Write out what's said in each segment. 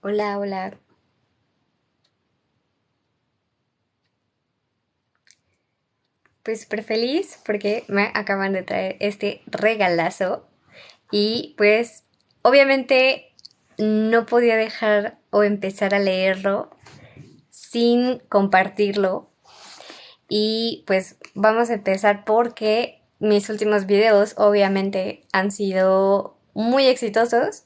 Hola, hola. Pues súper feliz porque me acaban de traer este regalazo y pues obviamente no podía dejar o empezar a leerlo sin compartirlo y pues vamos a empezar porque mis últimos videos obviamente han sido muy exitosos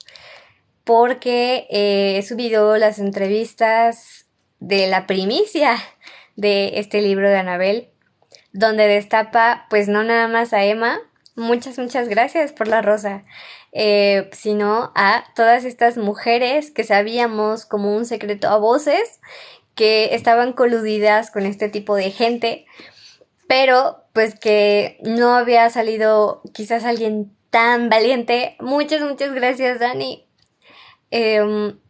porque he subido las entrevistas de la primicia de este libro de Anabel donde destapa, pues no nada más a Emma, muchas gracias por la rosa, sino a todas estas mujeres que sabíamos como un secreto a voces que estaban coludidas con este tipo de gente, pero pues que no había salido quizás alguien tan valiente. Muchas gracias, Dani,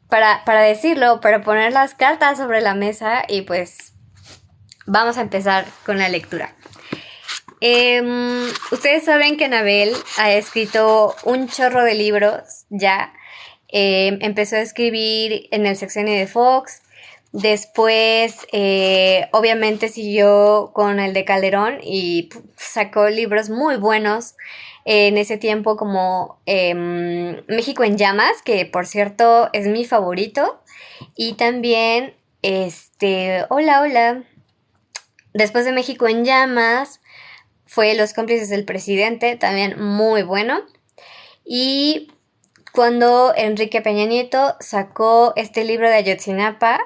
para decirlo, para poner las cartas sobre la mesa y pues vamos a empezar con la lectura. Ustedes saben que Anabel ha escrito un chorro de libros ya. Empezó a escribir en el sexenio de Fox. Después, obviamente, siguió con el de Calderón y sacó libros muy buenos en ese tiempo, como México en Llamas, que por cierto es mi favorito. Y también, hola. Después de México en Llamas, fue Los cómplices del presidente, también muy bueno. Y cuando Enrique Peña Nieto sacó este libro de Ayotzinapa,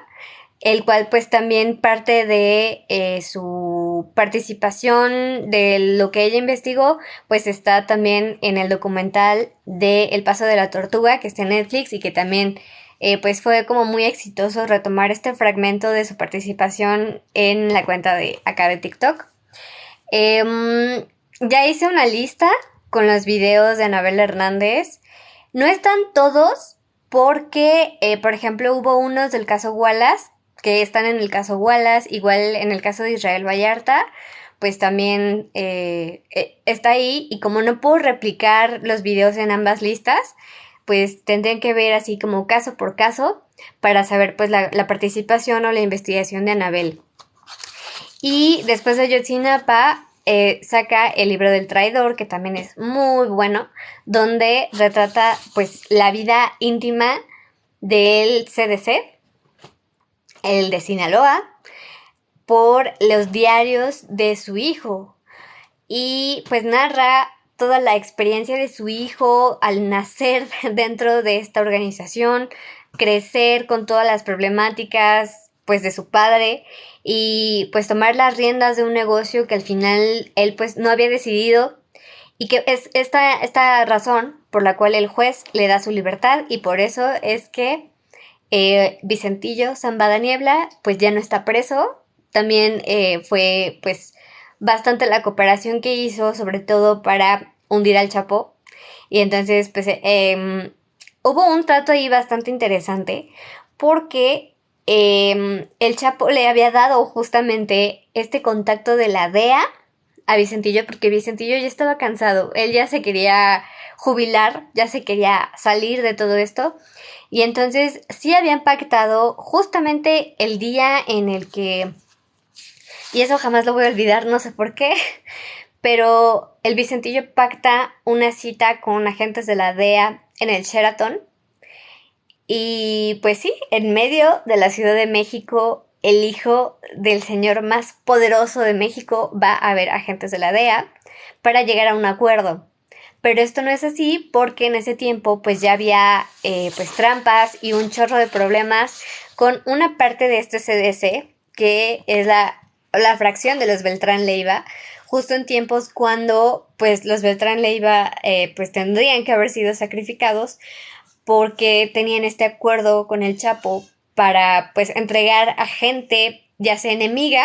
el cual pues también parte de su participación de lo que ella investigó, pues está también en el documental de El Paso de la Tortuga, que está en Netflix y que también pues fue como muy exitoso retomar este fragmento de su participación en la cuenta de acá de TikTok. Ya hice una lista con los videos de Anabel Hernández. No están todos porque, por ejemplo, hubo unos del caso Wallace que están en el caso Wallace, igual en el caso de Israel Vallarta, pues también está ahí y como no puedo replicar los videos en ambas listas, pues tendrían que ver así como caso por caso para saber pues la participación o la investigación de Anabel. Y después de Ayotzinapa saca el libro del traidor, que también es muy bueno, donde retrata pues la vida íntima del CDC, el de Sinaloa, por los diarios de su hijo. Y pues narra toda la experiencia de su hijo al nacer dentro de esta organización, crecer con todas las problemáticas pues de su padre y pues tomar las riendas de un negocio que al final él pues no había decidido y que es esta razón por la cual el juez le da su libertad y por eso es que Vicentillo Zambada Niebla pues ya no está preso. También fue pues bastante la cooperación que hizo, sobre todo para hundir al Chapo. Y entonces pues hubo un trato ahí bastante interesante porque el Chapo le había dado justamente este contacto de la DEA a Vicentillo porque Vicentillo ya estaba cansado, él ya se quería jubilar, ya se quería salir de todo esto y entonces sí habían pactado justamente el día en el que, y eso jamás lo voy a olvidar, no sé por qué, pero el Vicentillo pacta una cita con agentes de la DEA en el Sheraton y pues sí, en medio de la Ciudad de México, el hijo del señor más poderoso de México va a ver agentes de la DEA para llegar a un acuerdo. Pero esto no es así porque en ese tiempo pues ya había pues trampas y un chorro de problemas con una parte de este CDC que es la fracción de los Beltrán Leiva, justo en tiempos cuando pues los Beltrán Leiva pues tendrían que haber sido sacrificados porque tenían este acuerdo con el Chapo para pues entregar a gente ya sea enemiga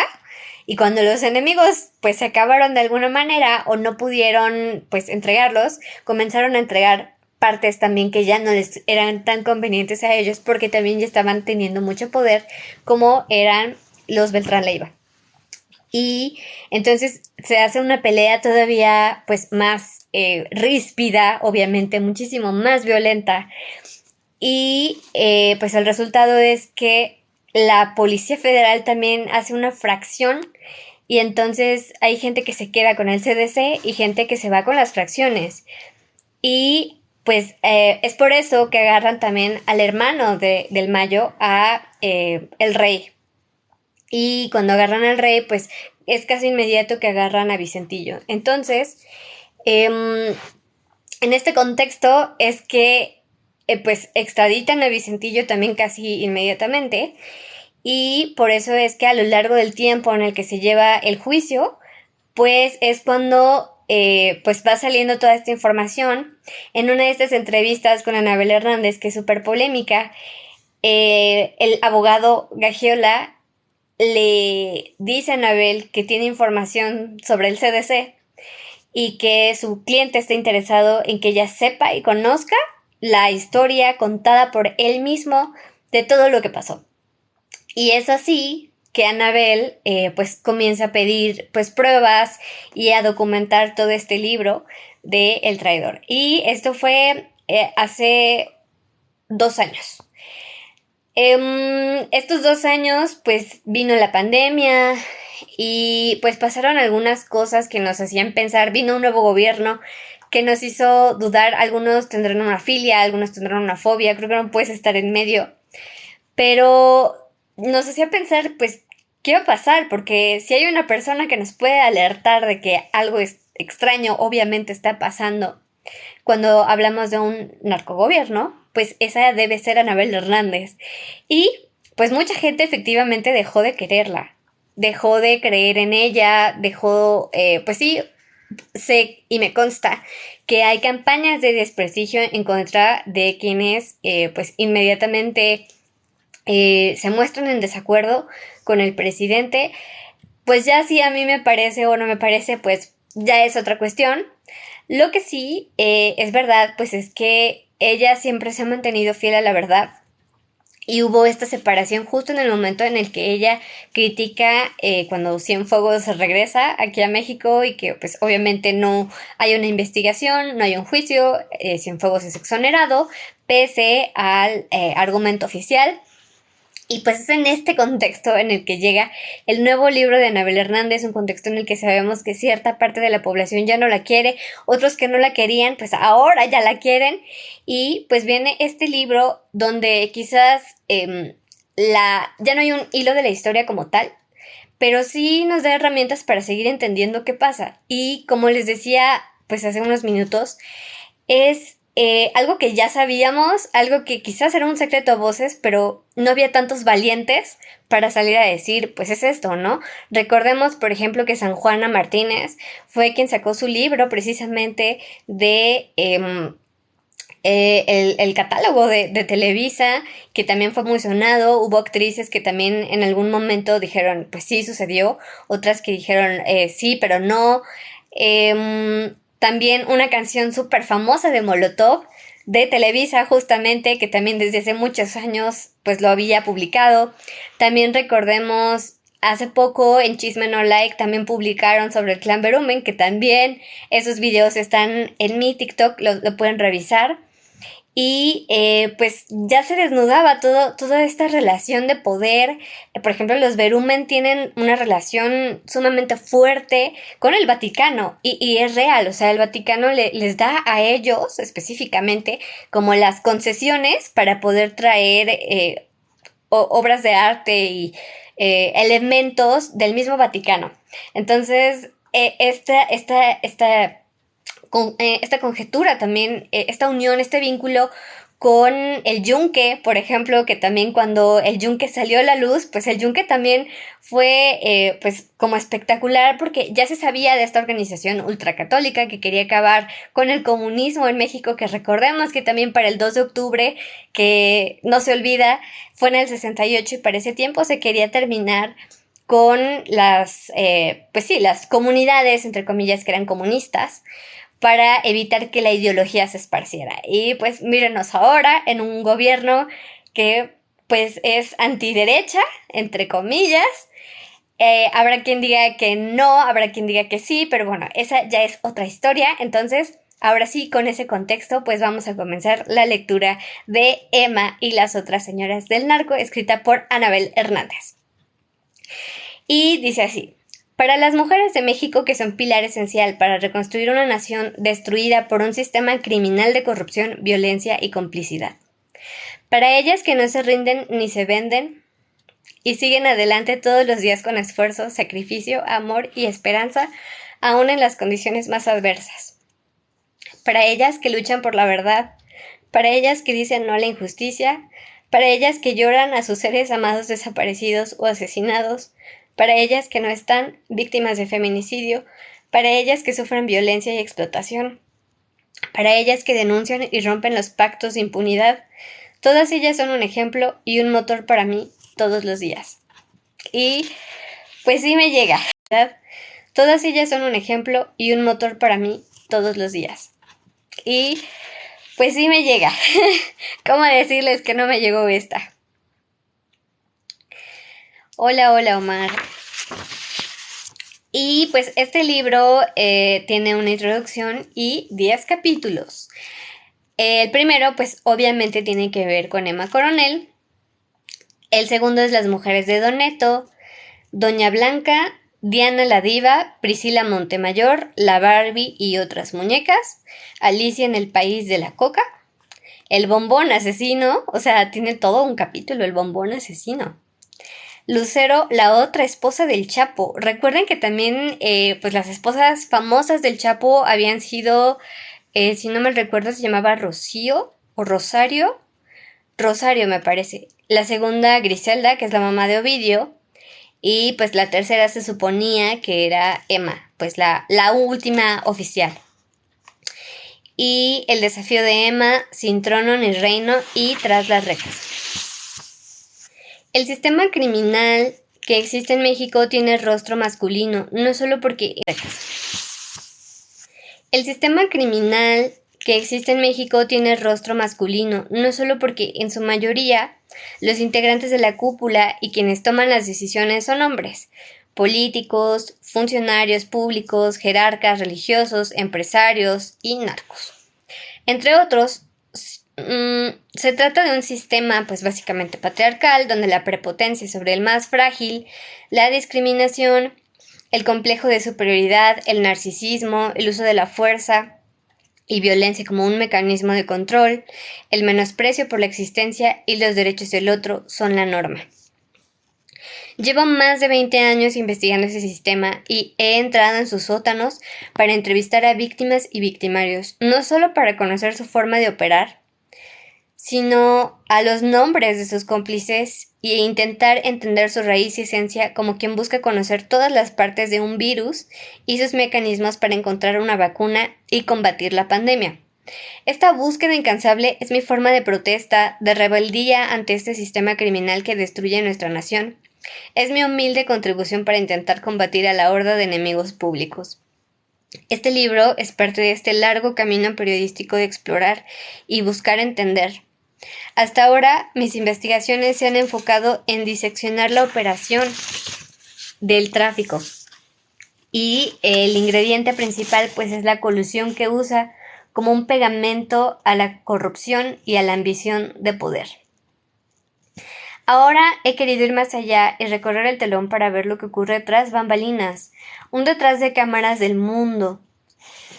y cuando los enemigos pues se acabaron de alguna manera o no pudieron pues entregarlos, comenzaron a entregar partes también que ya no les eran tan convenientes a ellos porque también ya estaban teniendo mucho poder como eran los Beltrán Leiva. Y entonces se hace una pelea todavía pues más ríspida, obviamente muchísimo más violenta y pues el resultado es que la Policía Federal también hace una fracción y entonces hay gente que se queda con el CDC y gente que se va con las fracciones. Y pues es por eso que agarran también al hermano del Mayo, a el rey. Y cuando agarran al rey, pues es casi inmediato que agarran a Vicentillo. Entonces, en este contexto es que pues extraditan a Vicentillo también casi inmediatamente. Y por eso es que a lo largo del tiempo en el que se lleva el juicio, pues es cuando pues va saliendo toda esta información. En una de estas entrevistas con Anabel Hernández, que es súper polémica, el abogado Gagiola le dice a Anabel que tiene información sobre el CDC y que su cliente está interesado en que ella sepa y conozca la historia contada por él mismo de todo lo que pasó. Y es así que Anabel pues comienza a pedir pues pruebas y a documentar todo este libro de El Traidor. Y esto fue hace 2 años. Estos 2 años pues vino la pandemia y pues pasaron algunas cosas que nos hacían pensar, vino un nuevo gobierno que nos hizo dudar, algunos tendrán una filia, algunos tendrán una fobia, creo que no puedes estar en medio, pero nos hacía pensar, pues, ¿qué va a pasar? Porque si hay una persona que nos puede alertar de que algo extraño obviamente está pasando cuando hablamos de un narcogobierno, pues esa debe ser Anabel Hernández. Y pues mucha gente efectivamente dejó de quererla, dejó de creer en ella, dejó, pues sí, sé y me consta que hay campañas de desprestigio en contra de quienes pues inmediatamente se muestran en desacuerdo con el presidente. Pues ya si a mí me parece o no me parece, pues ya es otra cuestión. Lo que sí es verdad, pues es que ella siempre se ha mantenido fiel a la verdad. Y hubo esta separación justo en el momento en el que ella critica cuando Cienfuegos regresa aquí a México y que pues obviamente no hay una investigación, no hay un juicio, Cienfuegos es exonerado, pese al argumento oficial. Y pues es en este contexto en el que llega el nuevo libro de Anabel Hernández, un contexto en el que sabemos que cierta parte de la población ya no la quiere, otros que no la querían, pues ahora ya la quieren. Y pues viene este libro donde quizás ya no hay un hilo de la historia como tal, pero sí nos da herramientas para seguir entendiendo qué pasa. Y como les decía pues hace unos minutos, es algo que ya sabíamos, algo que quizás era un secreto a voces, pero no había tantos valientes para salir a decir, pues es esto, ¿no? Recordemos, por ejemplo, que San Juana Martínez fue quien sacó su libro precisamente de el catálogo de Televisa, que también fue muy sonado. Hubo actrices que también en algún momento dijeron, pues sí, sucedió, otras que dijeron, sí, pero no. También una canción súper famosa de Molotov, de Televisa justamente, que también desde hace muchos años pues lo había publicado. También recordemos, hace poco en Chisme No Like también publicaron sobre el Clan Berumen, que también esos videos están en mi TikTok, lo pueden revisar. Y pues ya se desnudaba toda esta relación de poder. Por ejemplo, los Berumen tienen una relación sumamente fuerte con el Vaticano y es real, o sea, el Vaticano les da a ellos específicamente como las concesiones para poder traer obras de arte y elementos del mismo Vaticano. Entonces, esta conjetura también, esta unión, este vínculo con el Yunque, por ejemplo, que también cuando el Yunque salió a la luz, pues el Yunque también fue pues como espectacular porque ya se sabía de esta organización ultracatólica que quería acabar con el comunismo en México, que recordemos que también para el 2 de octubre, que no se olvida, fue en el 68 y para ese tiempo se quería terminar con pues sí, las comunidades, entre comillas, que eran comunistas, para evitar que la ideología se esparciera. Y pues mírenos ahora en un gobierno que pues es antiderecha, entre comillas. Habrá quien diga que no, habrá quien diga que sí, pero bueno, esa ya es otra historia. Entonces, ahora sí, con ese contexto, pues vamos a comenzar la lectura de Emma y las otras señoras del narco, escrita por Anabel Hernández. Y dice así: para las mujeres de México, que son pilar esencial para reconstruir una nación destruida por un sistema criminal de corrupción, violencia y complicidad. Para ellas que no se rinden ni se venden y siguen adelante todos los días con esfuerzo, sacrificio, amor y esperanza, aún en las condiciones más adversas. Para ellas que luchan por la verdad, para ellas que dicen no a la injusticia, para ellas que lloran a sus seres amados desaparecidos o asesinados, para ellas que no están víctimas de feminicidio, para ellas que sufren violencia y explotación, para ellas que denuncian y rompen los pactos de impunidad. Todas ellas son un ejemplo y un motor para mí todos los días. Y pues sí me llega, ¿verdad? Todas ellas son un ejemplo y un motor para mí todos los días. Y pues sí me llega. ¿Cómo decirles que no me llegó esta? Hola, hola Omar. Y pues este libro tiene una introducción y 10 capítulos. El primero, pues obviamente tiene que ver con Emma Coronel. El segundo es Las mujeres de Don Neto, Doña Blanca, Diana la Diva, Priscila Montemayor, La Barbie y otras muñecas, Alicia en el País de la Coca, El Bombón Asesino, o sea, tiene todo un capítulo, El Bombón Asesino. Lucero, la otra esposa del Chapo. Recuerden que también, pues las esposas famosas del Chapo habían sido, si no me recuerdo, se llamaba Rocío o Rosario. Rosario me parece. La segunda, Griselda, que es la mamá de Ovidio. Y pues la tercera se suponía que era Emma, pues la última oficial. Y El desafío de Emma, Sin trono ni reino y Tras las rejas. El sistema criminal que existe en México tiene rostro masculino, no solo porque... El sistema criminal que existe en México tiene rostro masculino, no solo porque en su mayoría los integrantes de la cúpula y quienes toman las decisiones son hombres, políticos, funcionarios públicos, jerarcas religiosos, empresarios y narcos. Entre otros, se trata de un sistema pues básicamente patriarcal, donde la prepotencia sobre el más frágil, la discriminación, el complejo de superioridad, el narcisismo, el uso de la fuerza y violencia como un mecanismo de control, el menosprecio por la existencia y los derechos del otro son la norma. Llevo más de 20 años investigando ese sistema y he entrado en sus sótanos para entrevistar a víctimas y victimarios, no solo para conocer su forma de operar, sino a los nombres de sus cómplices e intentar entender su raíz y esencia como quien busca conocer todas las partes de un virus y sus mecanismos para encontrar una vacuna y combatir la pandemia. Esta búsqueda incansable es mi forma de protesta, de rebeldía ante este sistema criminal que destruye nuestra nación. Es mi humilde contribución para intentar combatir a la horda de enemigos públicos. Este libro es parte de este largo camino periodístico de explorar y buscar entender. Hasta ahora, mis investigaciones se han enfocado en diseccionar la operación del tráfico. Y el ingrediente principal, pues, es la colusión que usa como un pegamento a la corrupción y a la ambición de poder. Ahora he querido ir más allá y recorrer el telón para ver lo que ocurre tras bambalinas, un detrás de cámaras del mundo.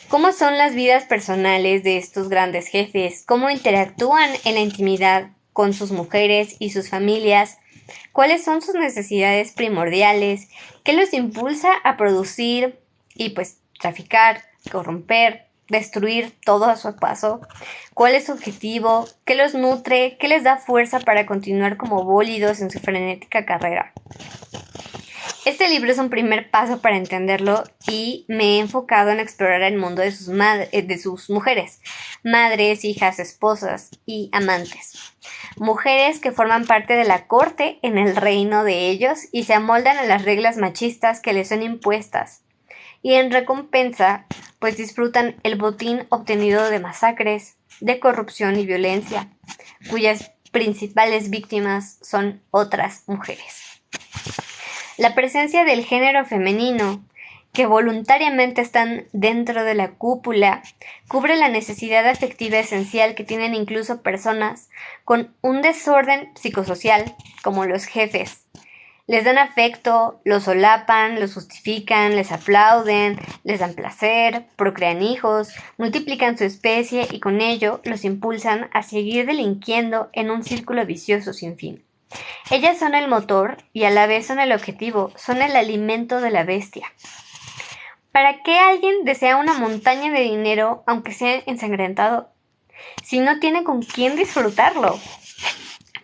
¿Cómo son las vidas personales de estos grandes jefes? ¿Cómo interactúan en la intimidad con sus mujeres y sus familias? ¿Cuáles son sus necesidades primordiales? ¿Qué los impulsa a producir y pues traficar, corromper, destruir todo a su paso? ¿Cuál es su objetivo? ¿Qué los nutre? ¿Qué les da fuerza para continuar como bólidos en su frenética carrera? Este libro es un primer paso para entenderlo y me he enfocado en explorar el mundo de sus mujeres, madres, hijas, esposas y amantes. Mujeres que forman parte de la corte en el reino de ellos y se amoldan a las reglas machistas que les son impuestas. Y en recompensa, pues disfrutan el botín obtenido de masacres, de corrupción y violencia, cuyas principales víctimas son otras mujeres. La presencia del género femenino que voluntariamente están dentro de la cúpula, cubre la necesidad afectiva esencial que tienen incluso personas con un desorden psicosocial, como los jefes. Les dan afecto, los solapan, los justifican, les aplauden, les dan placer, procrean hijos, multiplican su especie y con ello los impulsan a seguir delinquiendo en un círculo vicioso sin fin. Ellas son el motor y a la vez son el objetivo, son el alimento de la bestia. ¿Para qué alguien desea una montaña de dinero aunque sea ensangrentado? Si no tiene con quién disfrutarlo.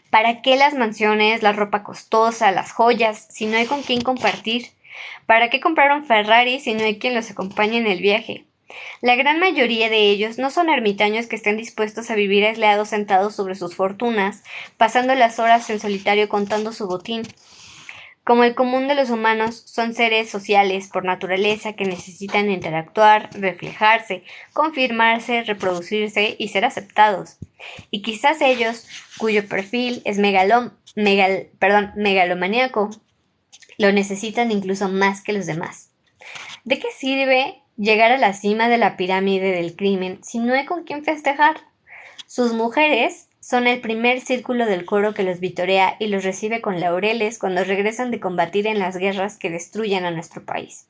¿Para qué las mansiones, la ropa costosa, las joyas, si no hay con quién compartir? ¿Para qué comprar un Ferrari si no hay quien los acompañe en el viaje? La gran mayoría de ellos no son ermitaños que estén dispuestos a vivir aislados sentados sobre sus fortunas, pasando las horas en solitario contando su botín. Como el común de los humanos, son seres sociales por naturaleza que necesitan interactuar, reflejarse, confirmarse, reproducirse y ser aceptados. Y quizás ellos, cuyo perfil es megalomaníaco, lo necesitan incluso más que los demás. ¿De qué sirve llegar a la cima de la pirámide del crimen si no hay con quién festejar? Sus mujeres son el primer círculo del coro que los vitorea y los recibe con laureles cuando regresan de combatir en las guerras que destruyen a nuestro país.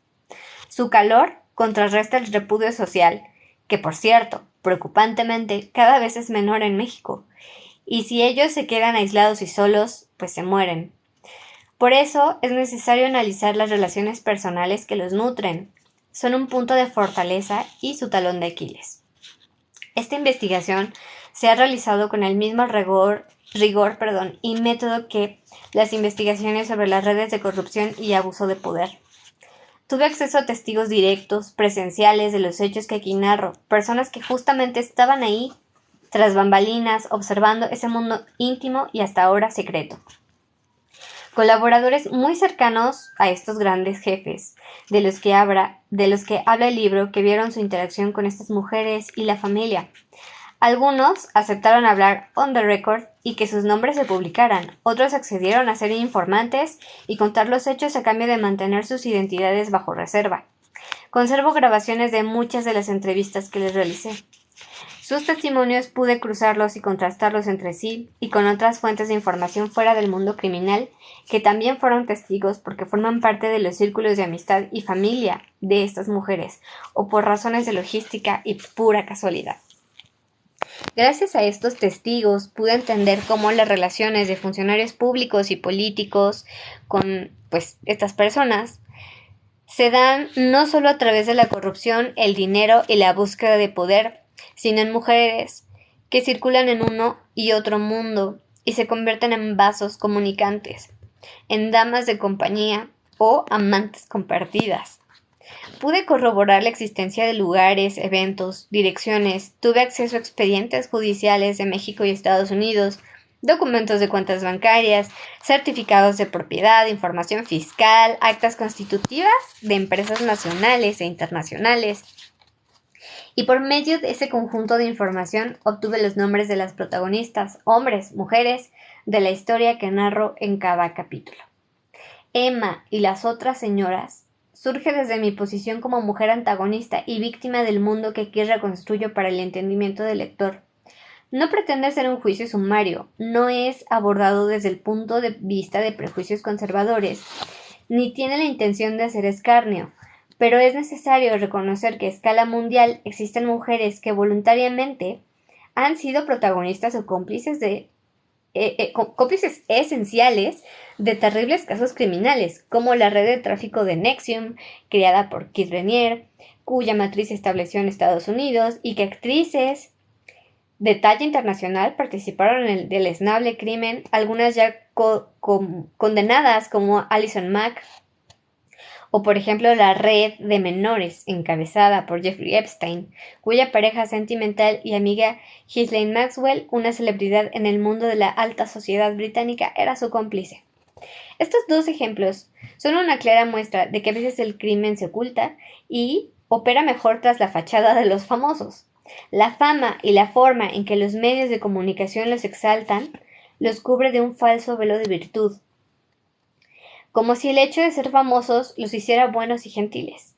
Su calor contrarresta el repudio social, que por cierto, preocupantemente, cada vez es menor en México, y si ellos se quedan aislados y solos, pues se mueren. Por eso es necesario analizar las relaciones personales que los nutren. Son un punto de fortaleza y su talón de Aquiles. Esta investigación se ha realizado con el mismo rigor y método que las investigaciones sobre las redes de corrupción y abuso de poder. Tuve acceso a testigos directos, presenciales de los hechos que aquí narro, personas que justamente estaban ahí, tras bambalinas, observando ese mundo íntimo y hasta ahora secreto. Colaboradores muy cercanos a estos grandes jefes, de los que habla el libro, que vieron su interacción con estas mujeres y la familia. Algunos aceptaron hablar on the record y que sus nombres se publicaran, otros accedieron a ser informantes y contar los hechos a cambio de mantener sus identidades bajo reserva. Conservo grabaciones de muchas de las entrevistas que les realicé. Sus testimonios pude cruzarlos y contrastarlos entre sí y con otras fuentes de información fuera del mundo criminal que también fueron testigos porque forman parte de los círculos de amistad y familia de estas mujeres o por razones de logística y pura casualidad. Gracias a estos testigos pude entender cómo las relaciones de funcionarios públicos y políticos con estas personas se dan no solo a través de la corrupción, el dinero y la búsqueda de poder, sino en mujeres que circulan en uno y otro mundo y se convierten en vasos comunicantes, en damas de compañía o amantes compartidas. Pude corroborar la existencia de lugares, eventos, direcciones, tuve acceso a expedientes judiciales de México y Estados Unidos, documentos de cuentas bancarias, certificados de propiedad, información fiscal, actas constitutivas de empresas nacionales e internacionales. Y por medio de ese conjunto de información obtuve los nombres de las protagonistas, hombres, mujeres, de la historia que narro en cada capítulo. Emma y las otras señoras surge desde mi posición como mujer antagonista y víctima del mundo que aquí reconstruyo para el entendimiento del lector. No pretende ser un juicio sumario, no es abordado desde el punto de vista de prejuicios conservadores, ni tiene la intención de hacer escarnio, pero es necesario reconocer que a escala mundial existen mujeres que voluntariamente han sido protagonistas o cómplices esenciales de terribles casos criminales, como la red de tráfico de NXIVM, creada por Keith Raniere, cuya matriz se estableció en Estados Unidos, y que actrices de talla internacional participaron en el deleznable crimen, algunas ya condenadas como Alison Mack, o por ejemplo la red de menores encabezada por Jeffrey Epstein, cuya pareja sentimental y amiga Ghislaine Maxwell, una celebridad en el mundo de la alta sociedad británica, era su cómplice. Estos dos ejemplos son una clara muestra de que a veces el crimen se oculta y opera mejor tras la fachada de los famosos. La fama y la forma en que los medios de comunicación los exaltan los cubre de un falso velo de virtud, como si el hecho de ser famosos los hiciera buenos y gentiles.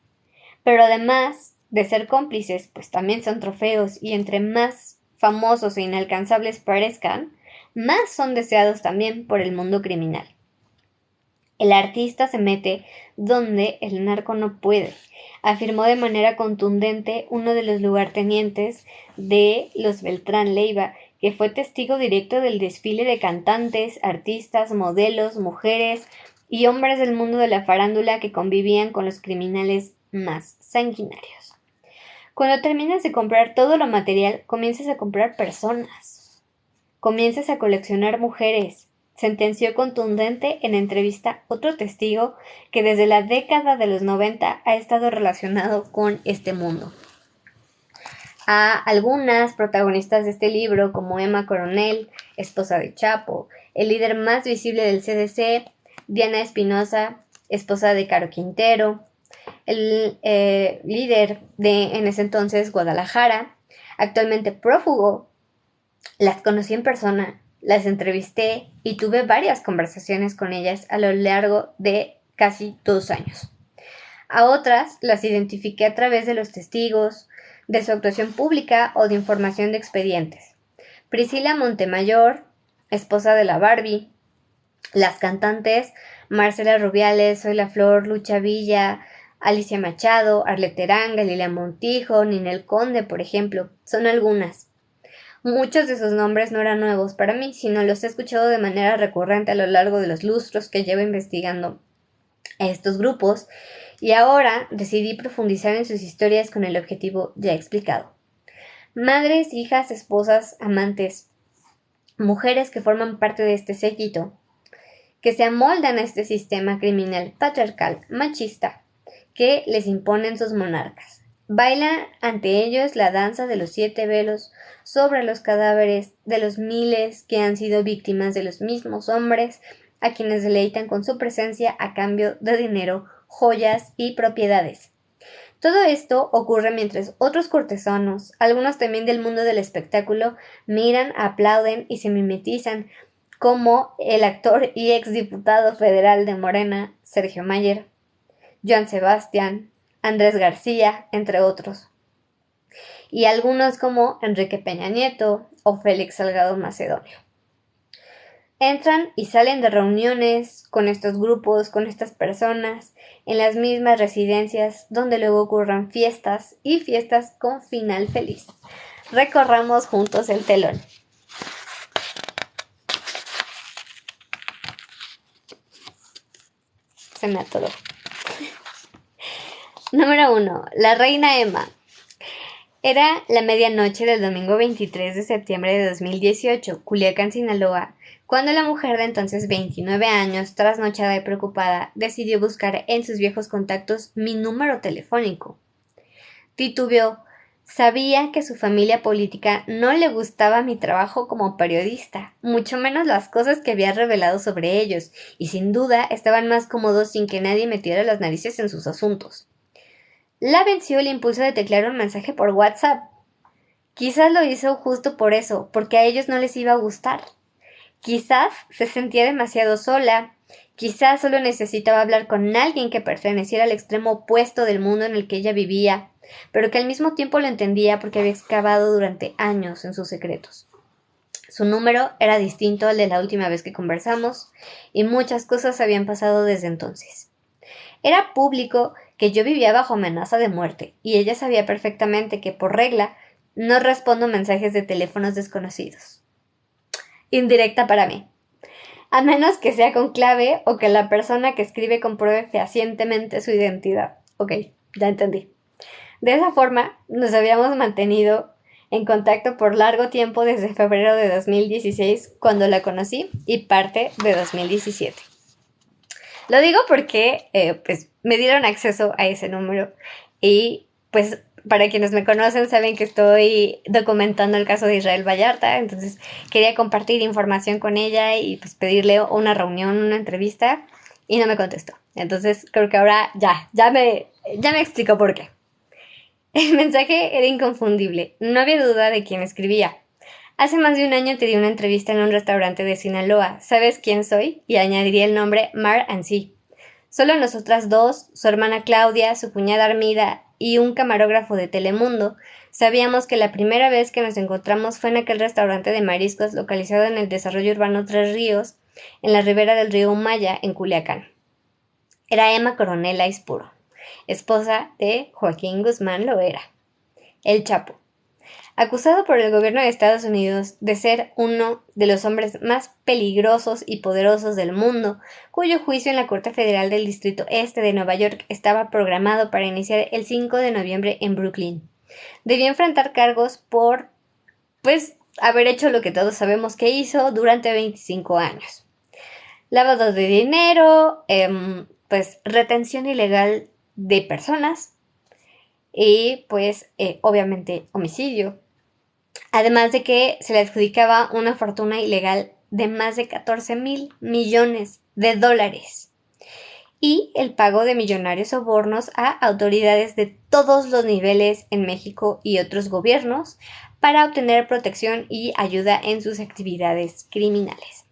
Pero además de ser cómplices, pues también son trofeos y entre más famosos e inalcanzables parezcan, más son deseados también por el mundo criminal. El artista se mete donde el narco no puede, afirmó de manera contundente uno de los lugartenientes de los Beltrán Leiva, que fue testigo directo del desfile de cantantes, artistas, modelos, mujeres y hombres del mundo de la farándula que convivían con los criminales más sanguinarios. Cuando terminas de comprar todo lo material, comienzas a comprar personas. Comienzas a coleccionar mujeres, sentenció contundente en entrevista otro testigo que desde la década de los 90 ha estado relacionado con este mundo. A algunas protagonistas de este libro, como Emma Coronel, esposa de Chapo, el líder más visible del CDC, Diana Espinosa, esposa de Caro Quintero, el líder de, en ese entonces, Guadalajara, actualmente prófugo, las conocí en persona, las entrevisté y tuve varias conversaciones con ellas a lo largo de casi 2 años. A otras las identifiqué a través de los testigos, de su actuación pública o de información de expedientes. Priscila Montemayor, esposa de la Barbie, las cantantes Marcela Rubiales, Soy la Flor, Lucha Villa, Alicia Machado, Arlet Terán, Galilea Montijo, Ninel Conde, por ejemplo, son algunas. Muchos de sus nombres no eran nuevos para mí, sino los he escuchado de manera recurrente a lo largo de los lustros que llevo investigando a estos grupos, y ahora decidí profundizar en sus historias con el objetivo ya explicado. Madres, hijas, esposas, amantes, mujeres que forman parte de este séquito, que se amoldan a este sistema criminal patriarcal, machista, que les imponen sus monarcas. Bailan ante ellos la danza de los 7 velos sobre los cadáveres de los miles que han sido víctimas de los mismos hombres a quienes deleitan con su presencia a cambio de dinero, joyas y propiedades. Todo esto ocurre mientras otros cortesanos, algunos también del mundo del espectáculo, miran, aplauden y se mimetizan, como el actor y exdiputado federal de Morena, Sergio Mayer, Joan Sebastián, Andrés García, entre otros. Y algunos como Enrique Peña Nieto o Félix Salgado Macedonio. Entran y salen de reuniones con estos grupos, con estas personas, en las mismas residencias donde luego ocurran fiestas y fiestas con final feliz. Recorramos juntos el telón. Se me atoró. Número 1. La reina Emma. Era la medianoche del domingo 23 de septiembre de 2018, Culiacán, Sinaloa, cuando la mujer de entonces 29 años, trasnochada y preocupada, decidió buscar en sus viejos contactos mi número telefónico. Titubeó. Sabía que a su familia política no le gustaba mi trabajo como periodista, mucho menos las cosas que había revelado sobre ellos, y sin duda estaban más cómodos sin que nadie metiera las narices en sus asuntos. La venció el impulso de teclear un mensaje por WhatsApp. Quizás lo hizo justo por eso, porque a ellos no les iba a gustar. Quizás se sentía demasiado sola, quizás solo necesitaba hablar con alguien que perteneciera al extremo opuesto del mundo en el que ella vivía, pero que al mismo tiempo lo entendía porque había excavado durante años en sus secretos. Su número era distinto al de la última vez que conversamos, y muchas cosas habían pasado desde entonces. Era público que yo vivía bajo amenaza de muerte, y ella sabía perfectamente que, por regla, no respondo mensajes de teléfonos desconocidos. Indirecta para mí. A menos que sea con clave o que la persona que escribe compruebe fehacientemente su identidad. Ok, ya entendí. De esa forma, nos habíamos mantenido en contacto por largo tiempo desde febrero de 2016, cuando la conocí, y parte de 2017. Lo digo porque pues me dieron acceso a ese número y pues para quienes me conocen saben que estoy documentando el caso de Israel Vallarta, entonces quería compartir información con ella y pues pedirle una reunión, una entrevista, y no me contestó. Entonces creo que ahora ya me explico por qué. El mensaje era inconfundible, no había duda de quién escribía. Hace más de un año te di una entrevista en un restaurante de Sinaloa. ¿Sabes quién soy? Y añadiría el nombre Mar Ansi. Solo nosotras dos, su hermana Claudia, su cuñada Armida y un camarógrafo de Telemundo, sabíamos que la primera vez que nos encontramos fue en aquel restaurante de mariscos localizado en el desarrollo urbano Tres Ríos, en la ribera del río Humaya, en Culiacán. Era Emma Coronel Aispuro, esposa de Joaquín Guzmán Loera, el Chapo, acusado por el gobierno de Estados Unidos de ser uno de los hombres más peligrosos y poderosos del mundo, cuyo juicio en la Corte Federal del Distrito Este de Nueva York estaba programado para iniciar el 5 de noviembre en Brooklyn. Debía enfrentar cargos por, haber hecho lo que todos sabemos que hizo durante 25 años. Lavado de dinero, retención ilegal de personas y obviamente homicidio. Además de que se le adjudicaba una fortuna ilegal de más de 14,000 millones de dólares y el pago de millonarios sobornos a autoridades de todos los niveles en México y otros gobiernos para obtener protección y ayuda en sus actividades criminales.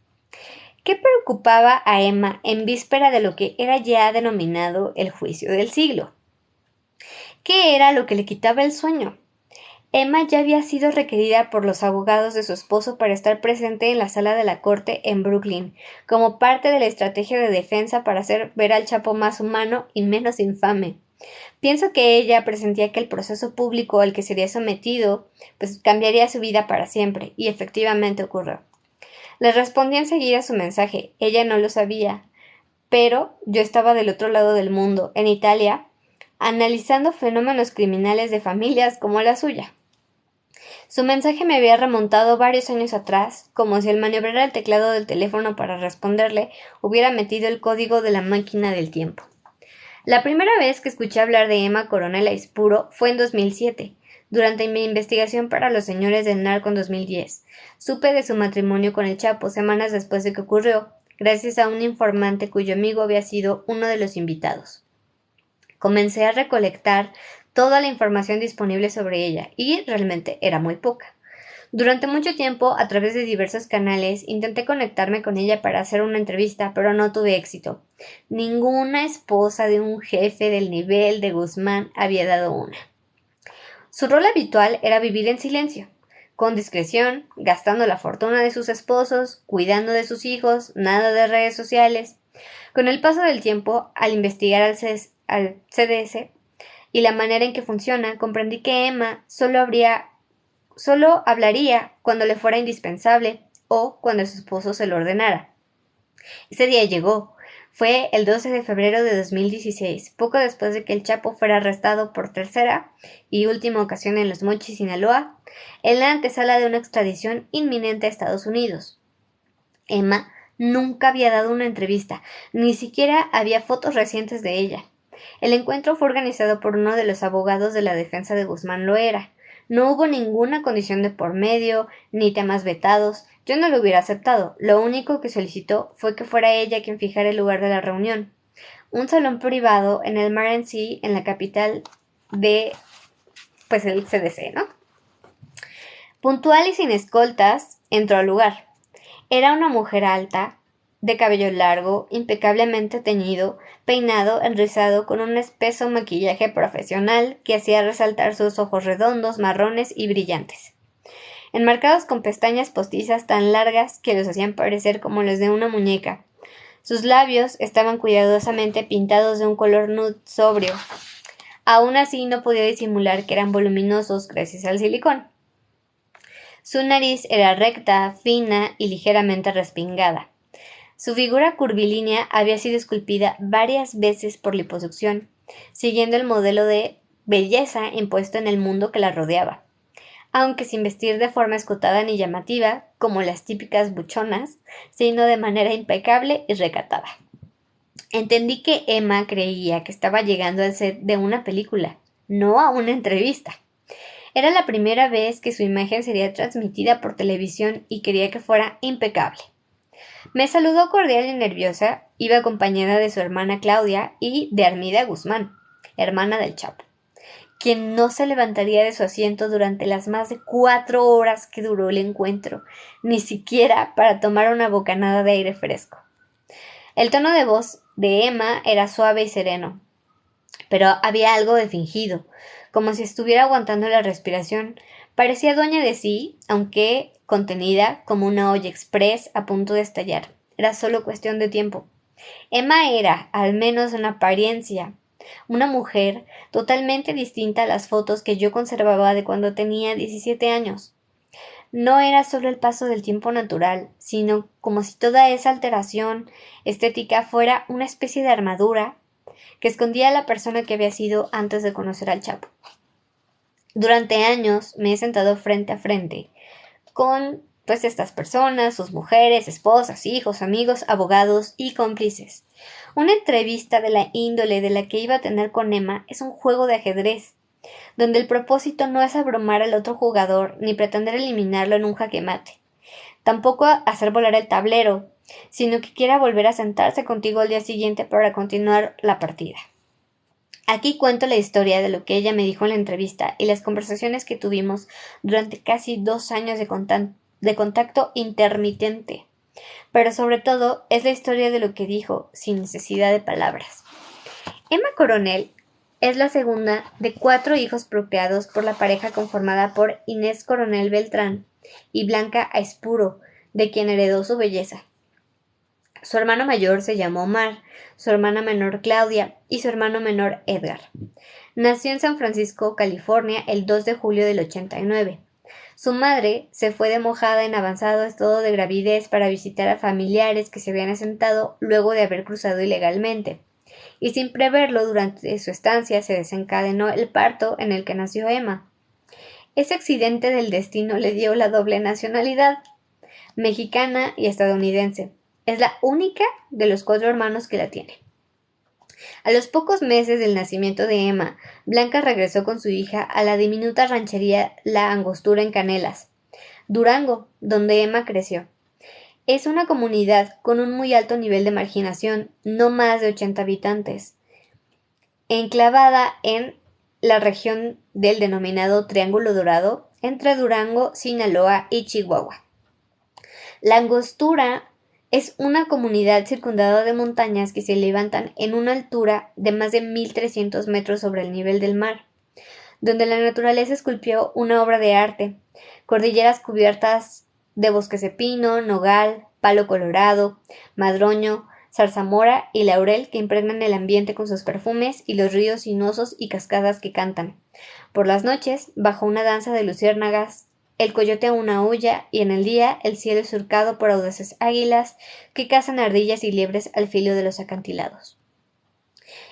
¿Qué preocupaba a Emma en víspera de lo que era ya denominado el juicio del siglo? ¿Qué era lo que le quitaba el sueño? Emma ya había sido requerida por los abogados de su esposo para estar presente en la sala de la corte en Brooklyn, como parte de la estrategia de defensa para hacer ver al Chapo más humano y menos infame. Pienso que ella presentía que el proceso público al que sería sometido cambiaría su vida para siempre, y efectivamente ocurrió. Le respondí enseguida su mensaje. Ella no lo sabía, pero yo estaba del otro lado del mundo, en Italia, analizando fenómenos criminales de familias como la suya. Su mensaje me había remontado varios años atrás, como si al maniobrar el teclado del teléfono para responderle hubiera metido el código de la máquina del tiempo. La primera vez que escuché hablar de Emma Coronel Aispuro fue en 2007, durante mi investigación para Los Señores del Narco en 2010. Supe de su matrimonio con el Chapo semanas después de que ocurrió, gracias a un informante cuyo amigo había sido uno de los invitados. Comencé a recolectar toda la información disponible sobre ella, y realmente era muy poca. Durante mucho tiempo, a través de diversos canales, intenté conectarme con ella para hacer una entrevista, pero no tuve éxito. Ninguna esposa de un jefe del nivel de Guzmán había dado una. Su rol habitual era vivir en silencio, con discreción, gastando la fortuna de sus esposos, cuidando de sus hijos, nada de redes sociales. Con el paso del tiempo, al investigar al CDS y la manera en que funciona, comprendí que Emma solo hablaría cuando le fuera indispensable o cuando su esposo se lo ordenara. Ese día llegó. Fue el 12 de febrero de 2016, poco después de que el Chapo fuera arrestado por tercera y última ocasión en Los Mochis, Sinaloa, en la antesala de una extradición inminente a Estados Unidos. Emma nunca había dado una entrevista, ni siquiera había fotos recientes de ella. El encuentro fue organizado por uno de los abogados de la defensa de Guzmán Loera. No hubo ninguna condición de por medio, ni temas vetados. Yo no lo hubiera aceptado. Lo único que solicitó fue que fuera ella quien fijara el lugar de la reunión. Un salón privado en el Merency, en la capital de, el CDC, ¿no? Puntual y sin escoltas, entró al lugar. Era una mujer alta, de cabello largo, impecablemente teñido, peinado, enrizado, con un espeso maquillaje profesional que hacía resaltar sus ojos redondos, marrones y brillantes, enmarcados con pestañas postizas tan largas que los hacían parecer como los de una muñeca. Sus labios estaban cuidadosamente pintados de un color nude sobrio. Aún así no podía disimular que eran voluminosos gracias al silicón. Su nariz era recta, fina y ligeramente respingada. Su figura curvilínea había sido esculpida varias veces por liposucción, siguiendo el modelo de belleza impuesto en el mundo que la rodeaba, aunque sin vestir de forma escotada ni llamativa, como las típicas buchonas, sino de manera impecable y recatada. Entendí que Emma creía que estaba llegando al set de una película, no a una entrevista. Era la primera vez que su imagen sería transmitida por televisión y quería que fuera impecable. Me saludó cordial y nerviosa, iba acompañada de su hermana Claudia y de Armida Guzmán, hermana del Chapo, quien no se levantaría de su asiento durante las más de 4 horas que duró el encuentro, ni siquiera para tomar una bocanada de aire fresco. El tono de voz de Emma era suave y sereno. pero había algo de fingido, como si estuviera aguantando la respiración. Parecía dueña de sí, aunque contenida como una olla express a punto de estallar. Era solo cuestión de tiempo. Emma era, al menos en apariencia, una mujer totalmente distinta a las fotos que yo conservaba de cuando tenía 17 años. No era solo el paso del tiempo natural, sino como si toda esa alteración estética fuera una especie de armadura que escondía a la persona que había sido antes de conocer al Chapo. Durante años me he sentado frente a frente con pues estas personas, sus mujeres, esposas, hijos, amigos, abogados y cómplices. Una entrevista de la índole de la que iba a tener con Emma es un juego de ajedrez, donde el propósito no es abrumar al otro jugador ni pretender eliminarlo en un jaque mate. Tampoco hacer volar el tablero, sino que quiera volver a sentarse contigo al día siguiente para continuar la partida. Aquí cuento la historia de lo que ella me dijo en la entrevista y las conversaciones que tuvimos durante casi 2 años de contacto intermitente. Pero sobre todo es la historia de lo que dijo, sin necesidad de palabras. Emma Coronel es la segunda de 4 hijos procreados por la pareja conformada por Inés Coronel Beltrán y Blanca Aispuro, de quien heredó su belleza. Su hermano mayor se llamó Omar, su hermana menor Claudia y su hermano menor Edgar. Nació en San Francisco, California, el 2 de julio del 89. Su madre se fue de mojada en avanzado estado de gravidez para visitar a familiares que se habían asentado luego de haber cruzado ilegalmente, y sin preverlo durante su estancia se desencadenó el parto en el que nació Emma. Ese accidente del destino le dio la doble nacionalidad, mexicana y estadounidense. Es la única de los 4 hermanos que la tiene. A los pocos meses del nacimiento de Emma, Blanca regresó con su hija a la diminuta ranchería La Angostura en Canelas, Durango, donde Emma creció. Es una comunidad con un muy alto nivel de marginación, no más de 80 habitantes, enclavada en la región del denominado Triángulo Dorado, entre Durango, Sinaloa y Chihuahua. La Angostura es una comunidad circundada de montañas que se levantan en una altura de más de 1.300 metros sobre el nivel del mar, donde la naturaleza esculpió una obra de arte, cordilleras cubiertas de bosques de pino, nogal, palo colorado, madroño, zarzamora y laurel que impregnan el ambiente con sus perfumes y los ríos sinuosos y cascadas que cantan. Por las noches, bajo una danza de luciérnagas, el coyote aún aúlla y en el día el cielo es surcado por audaces águilas que cazan ardillas y liebres al filo de los acantilados.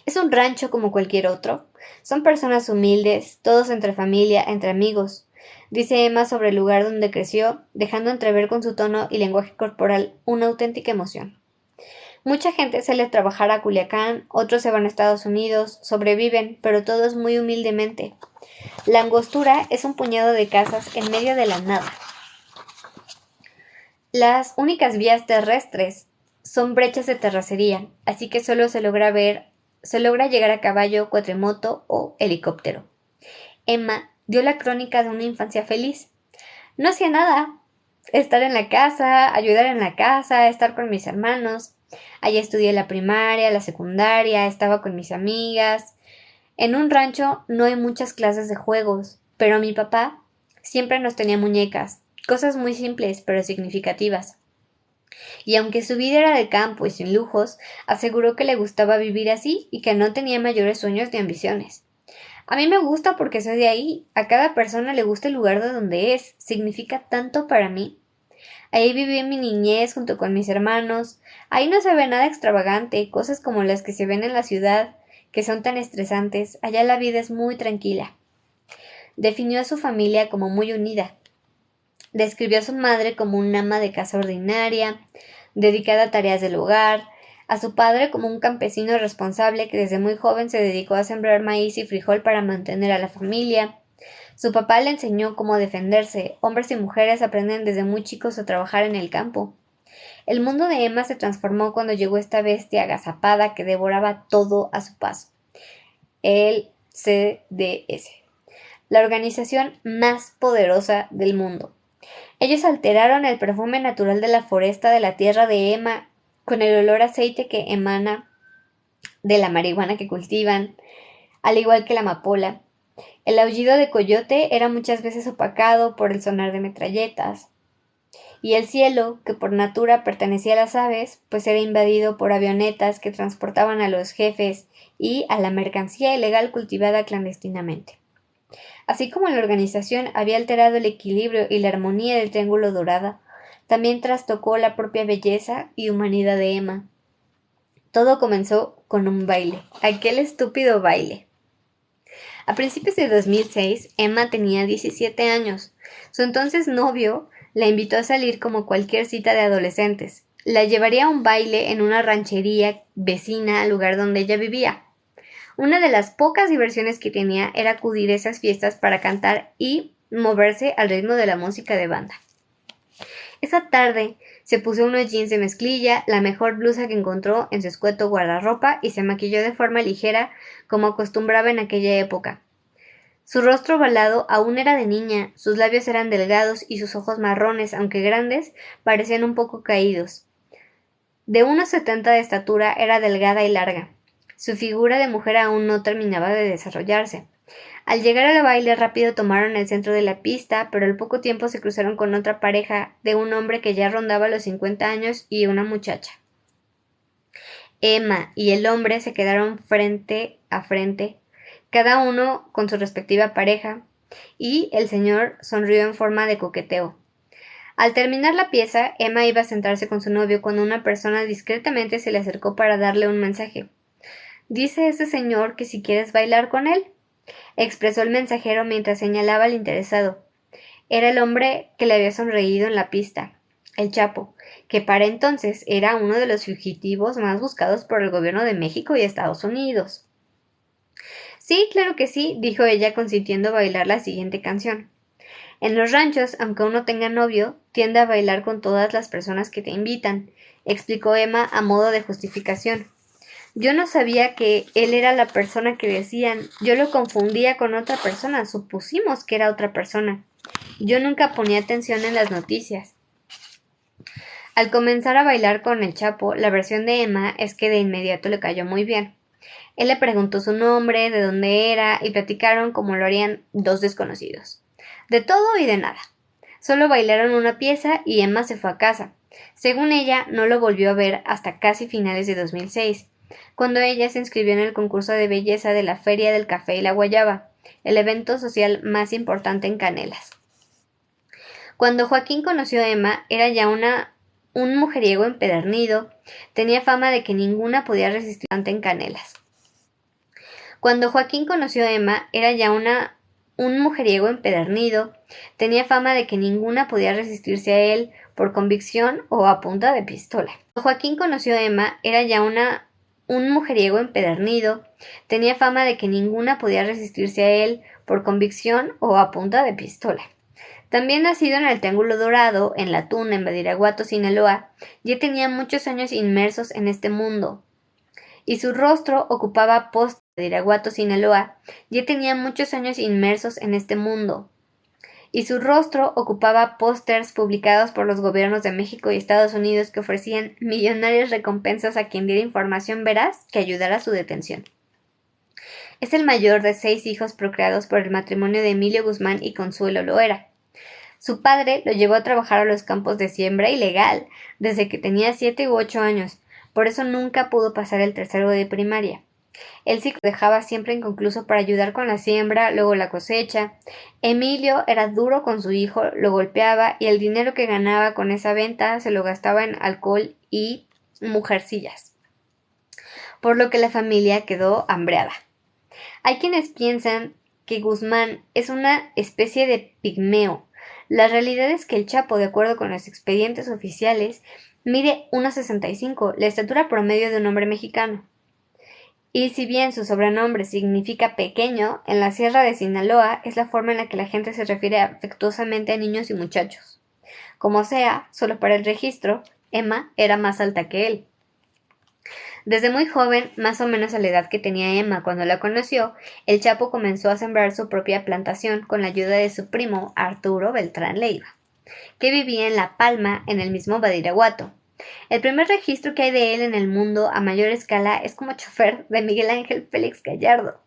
Es un rancho como cualquier otro. Son personas humildes, todos entre familia, entre amigos, dice Emma sobre el lugar donde creció, dejando entrever con su tono y lenguaje corporal una auténtica emoción. Mucha gente sale a trabajar a Culiacán, otros se van a Estados Unidos, sobreviven, pero todos muy humildemente. La Angostura es un puñado de casas en medio de la nada. Las únicas vías terrestres son brechas de terracería, así que solo se logra llegar a caballo, cuatrimoto o helicóptero. Emma dio la crónica de una infancia feliz. No hacía nada. Estar en la casa, ayudar en la casa, estar con mis hermanos. Allí estudié la primaria, la secundaria, estaba con mis amigas. En un rancho no hay muchas clases de juegos, pero mi papá siempre nos tenía muñecas, cosas muy simples pero significativas. Y aunque su vida era de campo y sin lujos, aseguró que le gustaba vivir así y que no tenía mayores sueños ni ambiciones. A mí me gusta porque soy de ahí, a cada persona le gusta el lugar de donde es, significa tanto para mí. Ahí viví mi niñez junto con mis hermanos, ahí no se ve nada extravagante, cosas como las que se ven en la ciudad, que son tan estresantes, allá la vida es muy tranquila. Definió a su familia como muy unida. Describió a su madre como una ama de casa ordinaria, dedicada a tareas del hogar, a su padre como un campesino responsable que desde muy joven se dedicó a sembrar maíz y frijol para mantener a la familia. Su papá le enseñó cómo defenderse. Hombres y mujeres aprenden desde muy chicos a trabajar en el campo. El mundo de Emma se transformó cuando llegó esta bestia agazapada que devoraba todo a su paso. El CDS, la organización más poderosa del mundo. Ellos alteraron el perfume natural de la foresta de la tierra de Emma con el olor a aceite que emana de la marihuana que cultivan. al igual que la amapola. El aullido de coyote era muchas veces opacado por el sonar de metralletas, y el cielo, que por natura pertenecía a las aves, pues era invadido por avionetas que transportaban a los jefes y a la mercancía ilegal cultivada clandestinamente. Así como la organización había alterado el equilibrio y la armonía del triángulo dorado, también trastocó la propia belleza y humanidad de Emma. Todo comenzó con un baile, aquel estúpido baile. A principios de 2006, Emma tenía 17 años. Su entonces novio la invitó a salir como cualquier cita de adolescentes. La llevaría a un baile en una ranchería vecina al lugar donde ella vivía. Una de las pocas diversiones que tenía era acudir a esas fiestas para cantar y moverse al ritmo de la música de banda. Esa tarde se puso unos jeans de mezclilla, la mejor blusa que encontró en su escueto guardarropa y se maquilló de forma ligera como acostumbraba en aquella época. Su rostro ovalado aún era de niña, sus labios eran delgados y sus ojos marrones, aunque grandes, parecían un poco caídos. De 1,70 de estatura, era delgada y larga. Su figura de mujer aún no terminaba de desarrollarse. Al llegar al baile rápido tomaron el centro de la pista, pero al poco tiempo se cruzaron con otra pareja, de un hombre que ya rondaba los 50 años y una muchacha. Emma y el hombre se quedaron frente a frente, cada uno con su respectiva pareja, y el señor sonrió en forma de coqueteo. Al terminar la pieza, Emma iba a sentarse con su novio cuando una persona discretamente se le acercó para darle un mensaje. «Dice ese señor que si quieres bailar con él», expresó el mensajero mientras señalaba al interesado. Era el hombre que le había sonreído en la pista, el Chapo, que para entonces era uno de los fugitivos más buscados por el gobierno de México y Estados Unidos. «Sí, claro que sí», dijo ella consintiendo bailar la siguiente canción. En los ranchos, aunque uno tenga novio, tiende a bailar con todas las personas que te invitan, explicó Emma a modo de justificación. Yo no sabía que él era la persona que decían, yo lo confundía con otra persona, supusimos que era otra persona. Yo nunca ponía atención en las noticias. Al comenzar a bailar con el Chapo, la versión de Emma es que de inmediato le cayó muy bien. Él le preguntó su nombre, de dónde era, y platicaron como lo harían dos desconocidos. De todo y de nada. Solo bailaron una pieza y Emma se fue a casa. Según ella, no lo volvió a ver hasta casi finales de 2006, cuando ella se inscribió en el concurso de belleza de la Feria del Café y la Guayaba, el evento social más importante en Canelas. Cuando Joaquín conoció a Emma, era ya un mujeriego empedernido, tenía fama de que ninguna podía resistir en Canelas. Cuando Joaquín conoció a Emma, era ya un mujeriego empedernido, tenía fama de que ninguna podía resistirse a él por convicción o a punta de pistola. Cuando Joaquín conoció a Emma, era ya un mujeriego empedernido, tenía fama de que ninguna podía resistirse a él por convicción o a punta de pistola. También nacido en el Triángulo Dorado, en La Tuna, en Badiraguato, Sinaloa, ya tenía muchos años inmersos en este mundo, y su rostro ocupaba pósters de Badiraguato, Sinaloa, ya tenía muchos años inmersos en este mundo, y su rostro ocupaba pósters publicados por los gobiernos de México y Estados Unidos que ofrecían millonarias recompensas a quien diera información veraz que ayudara a su detención. Es el mayor de 6 hijos procreados por el matrimonio de Emilio Guzmán y Consuelo Loera. Su padre lo llevó a trabajar a los campos de siembra ilegal desde que tenía 7 u 8 años, por eso nunca pudo pasar el tercero de primaria. El ciclo dejaba siempre inconcluso para ayudar con la siembra, luego la cosecha. Emilio era duro con su hijo, lo golpeaba y el dinero que ganaba con esa venta se lo gastaba en alcohol y mujercillas, por lo que la familia quedó hambreada. Hay quienes piensan que Guzmán es una especie de pigmeo. La realidad es que el Chapo, de acuerdo con los expedientes oficiales, mide 1,65, la estatura promedio de un hombre mexicano. Y si bien su sobrenombre significa pequeño, en la Sierra de Sinaloa es la forma en la que la gente se refiere afectuosamente a niños y muchachos. Como sea, solo para el registro, Emma era más alta que él. Desde muy joven, más o menos a la edad que tenía Emma cuando la conoció, el Chapo comenzó a sembrar su propia plantación con la ayuda de su primo Arturo Beltrán Leiva, que vivía en La Palma, en el mismo Badiraguato. El primer registro que hay de él en el mundo a mayor escala es como chofer de Miguel Ángel Félix Gallardo.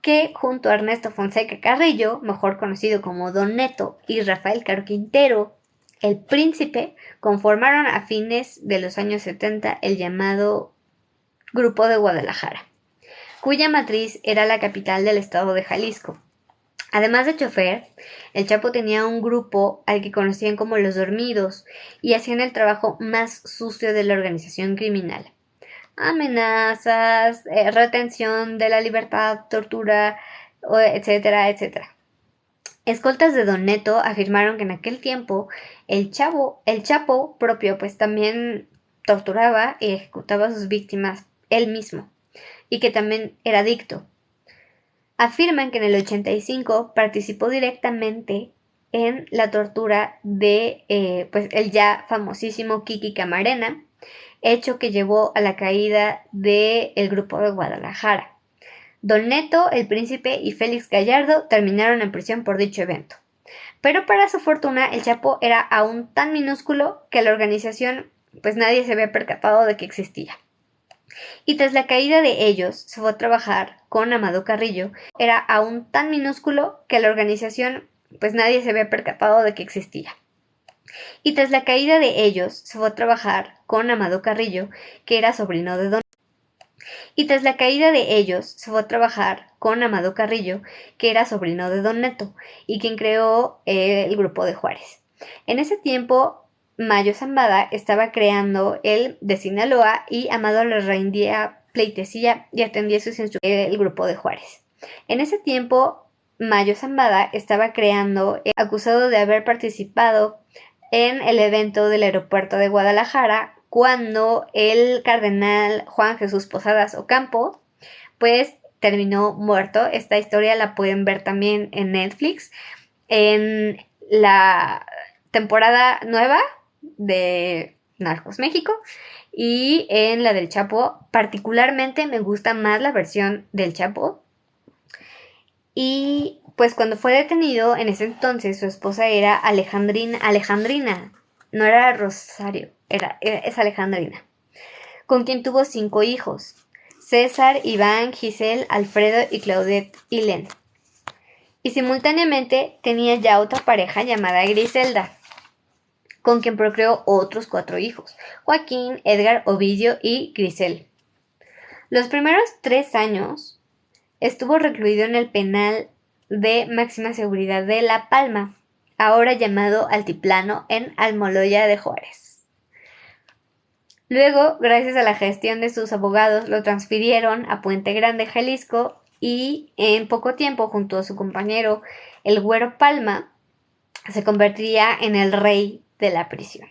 que junto a Ernesto Fonseca Carrillo, mejor conocido como Don Neto, y Rafael Caro Quintero, el Príncipe, conformaron a fines de los años 70 el llamado Grupo de Guadalajara, cuya matriz era la capital del estado de Jalisco. Además de chofer, el Chapo tenía un grupo al que conocían como los dormidos y hacían el trabajo más sucio de la organización criminal. Amenazas, retención de la libertad, tortura, etcétera, etcétera. Escoltas de Don Neto afirmaron que en aquel tiempo el Chapo propio pues también torturaba y ejecutaba a sus víctimas él mismo y que también era adicto. Afirman que en el 85 participó directamente en la tortura de pues el ya famosísimo Kiki Camarena, hecho que llevó a la caída del grupo de Guadalajara. Don Neto, el Príncipe y Félix Gallardo terminaron en prisión por dicho evento. Pero para su fortuna, el Chapo era aún tan minúsculo que la organización pues nadie se había percatado de que existía. Y tras la caída de ellos, se fue a trabajar con Amado Carrillo. Era aún tan minúsculo que la organización pues nadie se había percatado de que existía. Y tras la caída de ellos, se fue a trabajar con Amado Carrillo, que era sobrino de Don. Y tras la caída de ellos, se fue a trabajar con Amado Carrillo, que era sobrino de Don Neto, y quien creó el grupo de Juárez. En ese tiempo, Mayo Zambada estaba creando el de Sinaloa y Amado le rendía pleitesía y atendía sus instrucciones el grupo de Juárez. En ese tiempo, Mayo Zambada estaba creando, acusado de haber participado en el evento del aeropuerto de Guadalajara, cuando el cardenal Juan Jesús Posadas Ocampo, pues terminó muerto. Esta historia la pueden ver también en Netflix, en la temporada nueva de Narcos México y en la del Chapo. Particularmente me gusta más la versión del Chapo. Y pues cuando fue detenido, en ese entonces su esposa era Alejandrina, no era Rosario, es Alejandrina, con quien tuvo 5 hijos: César, Iván, Giselle, Alfredo y Claudette Helen. Y simultáneamente tenía ya otra pareja llamada Griselda, con quien procreó otros 4 hijos: Joaquín, Edgar, Ovidio y Grisel. Los primeros 3 años estuvo recluido en el penal de máxima seguridad de La Palma, ahora llamado Altiplano, en Almoloya de Juárez. Luego, gracias a la gestión de sus abogados, lo transfirieron a Puente Grande, Jalisco, y en poco tiempo, junto a su compañero, el Güero Palma, se convertiría en el rey de la prisión,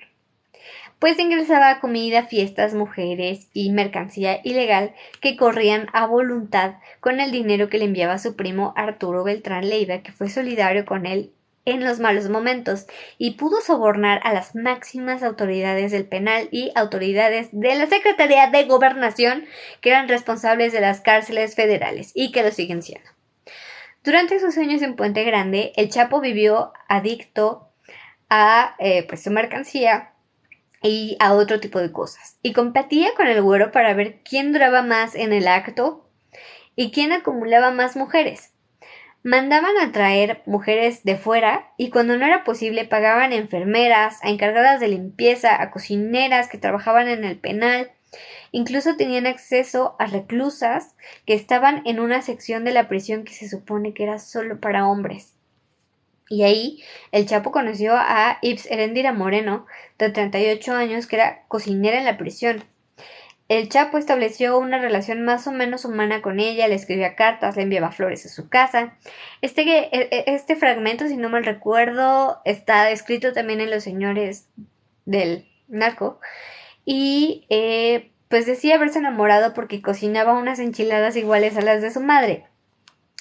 pues ingresaba comida, fiestas, mujeres y mercancía ilegal que corrían a voluntad con el dinero que le enviaba su primo Arturo Beltrán Leiva, que fue solidario con él en los malos momentos y pudo sobornar a las máximas autoridades del penal y autoridades de la Secretaría de Gobernación, que eran responsables de las cárceles federales y que lo siguen siendo. Durante sus años en Puente Grande, el Chapo vivió adicto a pues su mercancía y a otro tipo de cosas, y competía con el Güero para ver quién duraba más en el acto y quién acumulaba más mujeres. Mandaban a traer mujeres de fuera y cuando no era posible pagaban a enfermeras, a encargadas de limpieza, a cocineras que trabajaban en el penal. Incluso tenían acceso a reclusas que estaban en una sección de la prisión que se supone que era solo para hombres. Y ahí el Chapo conoció a Ips Erendira Moreno, de 38 años, que era cocinera en la prisión. El Chapo estableció una relación más o menos humana con ella, le escribía cartas, le enviaba flores a su casa. Este fragmento, si no mal recuerdo, está escrito también en Los Señores del Narco. Y pues decía haberse enamorado porque cocinaba unas enchiladas iguales a las de su madre.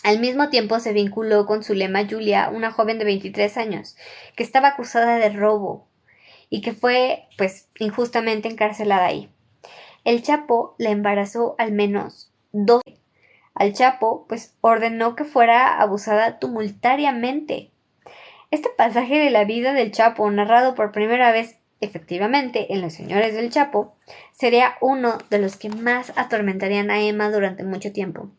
Al mismo tiempo se vinculó con Zulema Julia, una joven de 23 años, que estaba acusada de robo y que fue, pues, injustamente encarcelada ahí. El Chapo la embarazó al menos 2 veces. Al Chapo, pues, ordenó que fuera abusada tumultuariamente. Este pasaje de la vida del Chapo, narrado por primera vez, efectivamente, en Los Señores del Chapo, sería uno de los que más atormentarían a Emma durante mucho tiempo.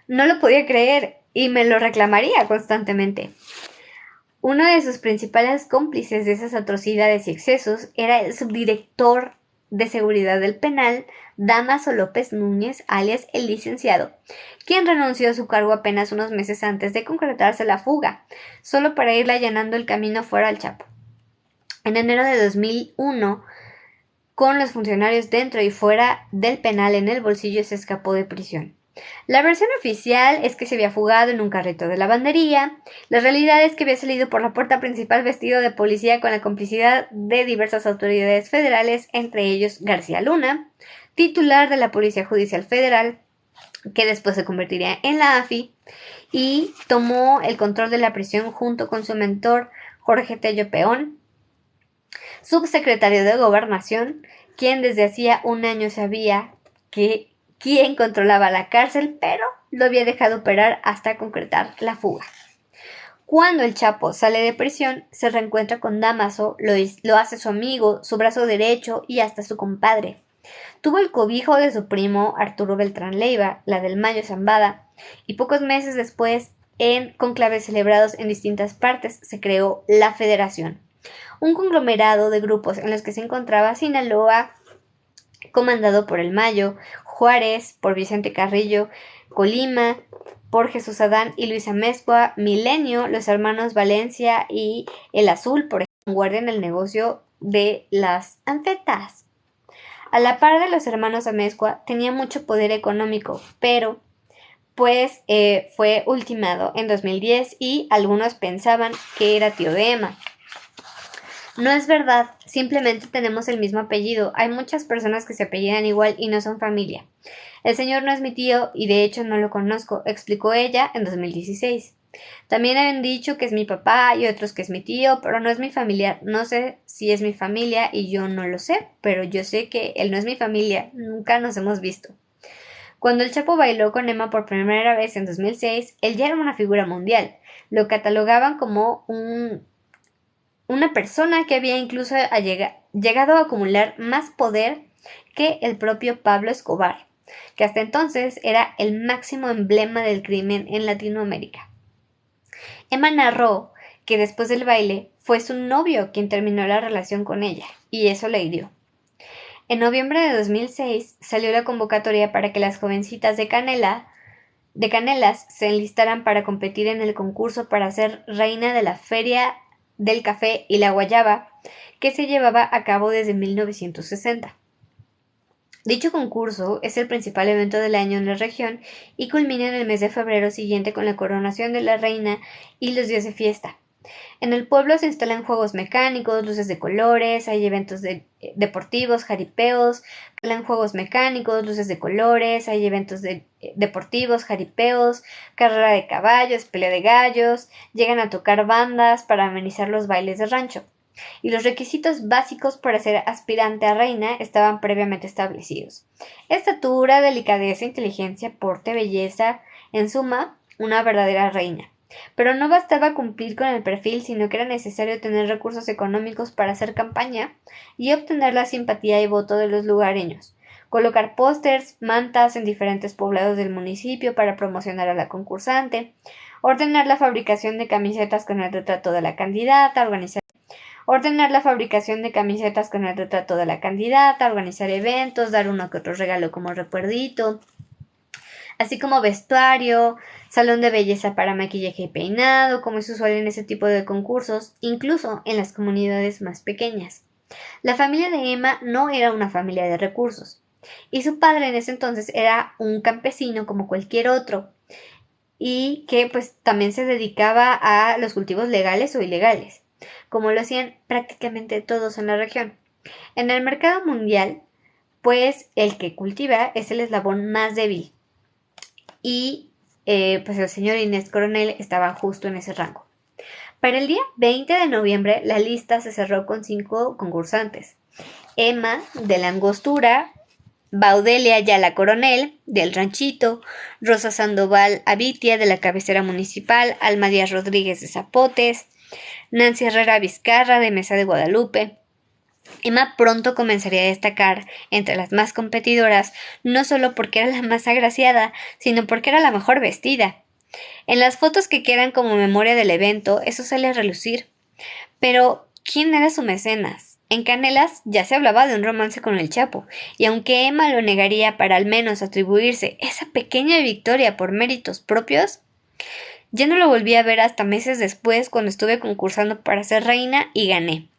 No lo podía creer y me lo reclamaría constantemente. Uno de sus principales cómplices de esas atrocidades y excesos era el subdirector de seguridad del penal, Dámaso López Núñez, alias el licenciado, quien renunció a su cargo apenas unos meses antes de concretarse la fuga, solo para irle allanando el camino fuera al Chapo. En enero de 2001, con los funcionarios dentro y fuera del penal en el bolsillo, se escapó de prisión. La versión oficial es que se había fugado en un carrito de lavandería. La realidad es que había salido por la puerta principal vestido de policía con la complicidad de diversas autoridades federales, entre ellos García Luna, titular de la Policía Judicial Federal, que después se convertiría en la AFI, y tomó el control de la prisión junto con su mentor Jorge Tello Peón, subsecretario de Gobernación, quien desde hacía un año sabía que quién controlaba la cárcel, pero lo había dejado operar hasta concretar la fuga. Cuando el Chapo sale de prisión, se reencuentra con Dámaso, lo hace su amigo, su brazo derecho y hasta su compadre. Tuvo el cobijo de su primo Arturo Beltrán Leiva, la del Mayo Zambada, y pocos meses después, en conclaves celebrados en distintas partes, se creó la Federación, un conglomerado de grupos en los que se encontraba Sinaloa, comandado por el Mayo, Juárez por Vicente Carrillo, Colima por Jesús Adán y Luis Amezcua, Milenio, los hermanos Valencia y El Azul, por ejemplo, guardian el negocio de las anfetas. A la par de los hermanos Amezcua, tenía mucho poder económico, pero pues fue ultimado en 2010 y algunos pensaban que era tío de Emma. No es verdad, simplemente tenemos el mismo apellido. Hay muchas personas que se apellidan igual y no son familia. El señor no es mi tío y de hecho no lo conozco, explicó ella en 2016. También han dicho que es mi papá y otros que es mi tío, pero no es mi familiar. No sé si es mi familia y yo no lo sé, pero yo sé que él no es mi familia. Nunca nos hemos visto. Cuando el Chapo bailó con Emma por primera vez en 2006, él ya era una figura mundial. Lo catalogaban como una persona que había incluso llegado a acumular más poder que el propio Pablo Escobar, que hasta entonces era el máximo emblema del crimen en Latinoamérica. Emma narró que después del baile fue su novio quien terminó la relación con ella, y eso le hirió. En noviembre de 2006 salió la convocatoria para que las jovencitas de Canelas se enlistaran para competir en el concurso para ser reina de la Feria del Café y la Guayaba, que se llevaba a cabo desde 1960. Dicho concurso es el principal evento del año en la región y culmina en el mes de febrero siguiente con la coronación de la reina y los días de fiesta. En el pueblo se instalan juegos mecánicos, luces de colores, hay eventos deportivos, jaripeos, juegos mecánicos, luces de colores, hay eventos deportivos, jaripeos, carrera de caballos, pelea de gallos, llegan a tocar bandas para amenizar los bailes de rancho. Y los requisitos básicos para ser aspirante a reina estaban previamente establecidos. Estatura, delicadeza, inteligencia, porte, belleza, en suma, una verdadera reina. Pero no bastaba cumplir con el perfil, sino que era necesario tener recursos económicos para hacer campaña y obtener la simpatía y voto de los lugareños, colocar pósters, mantas en diferentes poblados del municipio para promocionar a la concursante, ordenar la fabricación de camisetas con el retrato de la candidata, organizar eventos, dar uno que otro regalo como recuerdito, así como vestuario, salón de belleza para maquillaje y peinado, como es usual en ese tipo de concursos, incluso en las comunidades más pequeñas. La familia de Emma no era una familia de recursos, y su padre en ese entonces era un campesino como cualquier otro, y que pues también se dedicaba a los cultivos legales o ilegales, como lo hacían prácticamente todos en la región. En el mercado mundial, pues el que cultiva es el eslabón más débil, y pues el señor Inés Coronel estaba justo en ese rango. Para el día 20 de noviembre la lista se cerró con 5 concursantes. Emma, de la Angostura, Baudelia Yala Coronel, del Ranchito, Rosa Sandoval Abitia, de la cabecera municipal, Alma Díaz Rodríguez de Zapotes, Nancy Herrera Vizcarra, de Mesa de Guadalupe, Emma pronto comenzaría a destacar entre las más competidoras, no solo porque era la más agraciada, sino porque era la mejor vestida. En las fotos que quedan como memoria del evento, eso sale a relucir. Pero, ¿quién era su mecenas? En Canelas ya se hablaba de un romance con el Chapo, y aunque Emma lo negaría para al menos atribuirse esa pequeña victoria por méritos propios, ya no lo volví a ver hasta meses después cuando estuve concursando para ser reina y gané.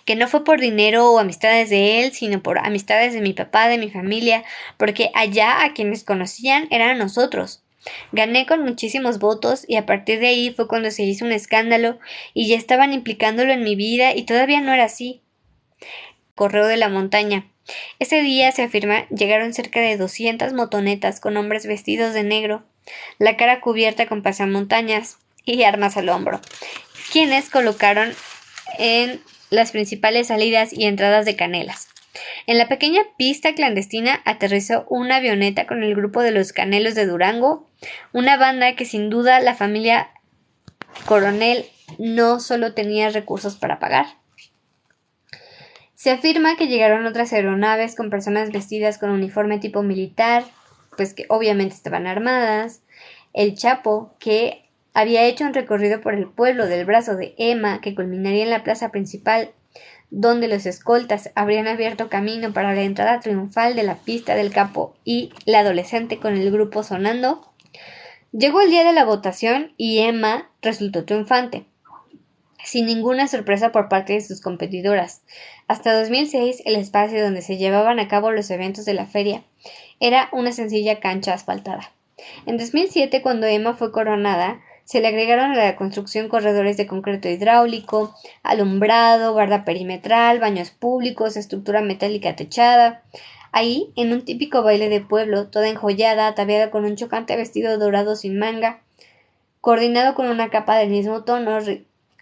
Que no fue por dinero o amistades de él, sino por amistades de mi papá, de mi familia, porque allá a quienes conocían eran nosotros. Gané con muchísimos votos y a partir de ahí fue cuando se hizo un escándalo y ya estaban implicándolo en mi vida y todavía no era así. Correo de la montaña. Ese día, se afirma, llegaron cerca de 200 motonetas con hombres vestidos de negro, la cara cubierta con pasamontañas y armas al hombro, quienes colocaron en las principales salidas y entradas de Canelas. En la pequeña pista clandestina aterrizó una avioneta con el grupo de los Canelos de Durango, una banda que sin duda la familia Coronel no solo tenía recursos para pagar. Se afirma que llegaron otras aeronaves con personas vestidas con uniforme tipo militar, pues que obviamente estaban armadas, el Chapo, que había hecho un recorrido por el pueblo del brazo de Emma que culminaría en la plaza principal, donde los escoltas habrían abierto camino para la entrada triunfal de la pista del campo y la adolescente con el grupo sonando. Llegó el día de la votación y Emma resultó triunfante, sin ninguna sorpresa por parte de sus competidoras. Hasta 2006, el espacio donde se llevaban a cabo los eventos de la feria era una sencilla cancha asfaltada. En 2007, cuando Emma fue coronada, se le agregaron a la construcción corredores de concreto hidráulico, alumbrado, barda perimetral, baños públicos, estructura metálica techada. Ahí, en un típico baile de pueblo, toda enjollada, ataviada con un chocante vestido dorado sin manga, coordinado con una capa del mismo tono,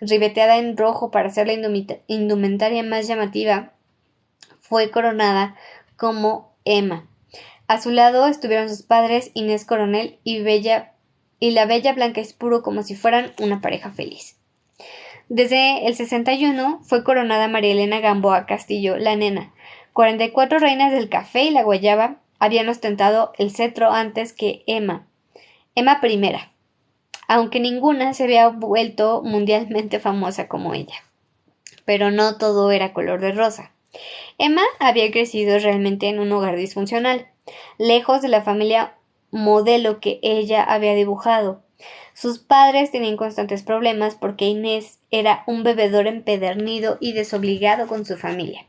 ribeteada en rojo para hacer la indumentaria más llamativa, fue coronada como Emma. A su lado estuvieron sus padres, Inés Coronel y la bella Blanca Espuro, como si fueran una pareja feliz. Desde el 61 fue coronada María Elena Gamboa Castillo, la nena. 44 reinas del café y la guayaba habían ostentado el cetro antes que Emma. Emma I, aunque ninguna se había vuelto mundialmente famosa como ella. Pero no todo era color de rosa. Emma había crecido realmente en un hogar disfuncional, lejos de la familia modelo que ella había dibujado. Sus padres tenían constantes problemas porque Inés era un bebedor empedernido y desobligado con su familia.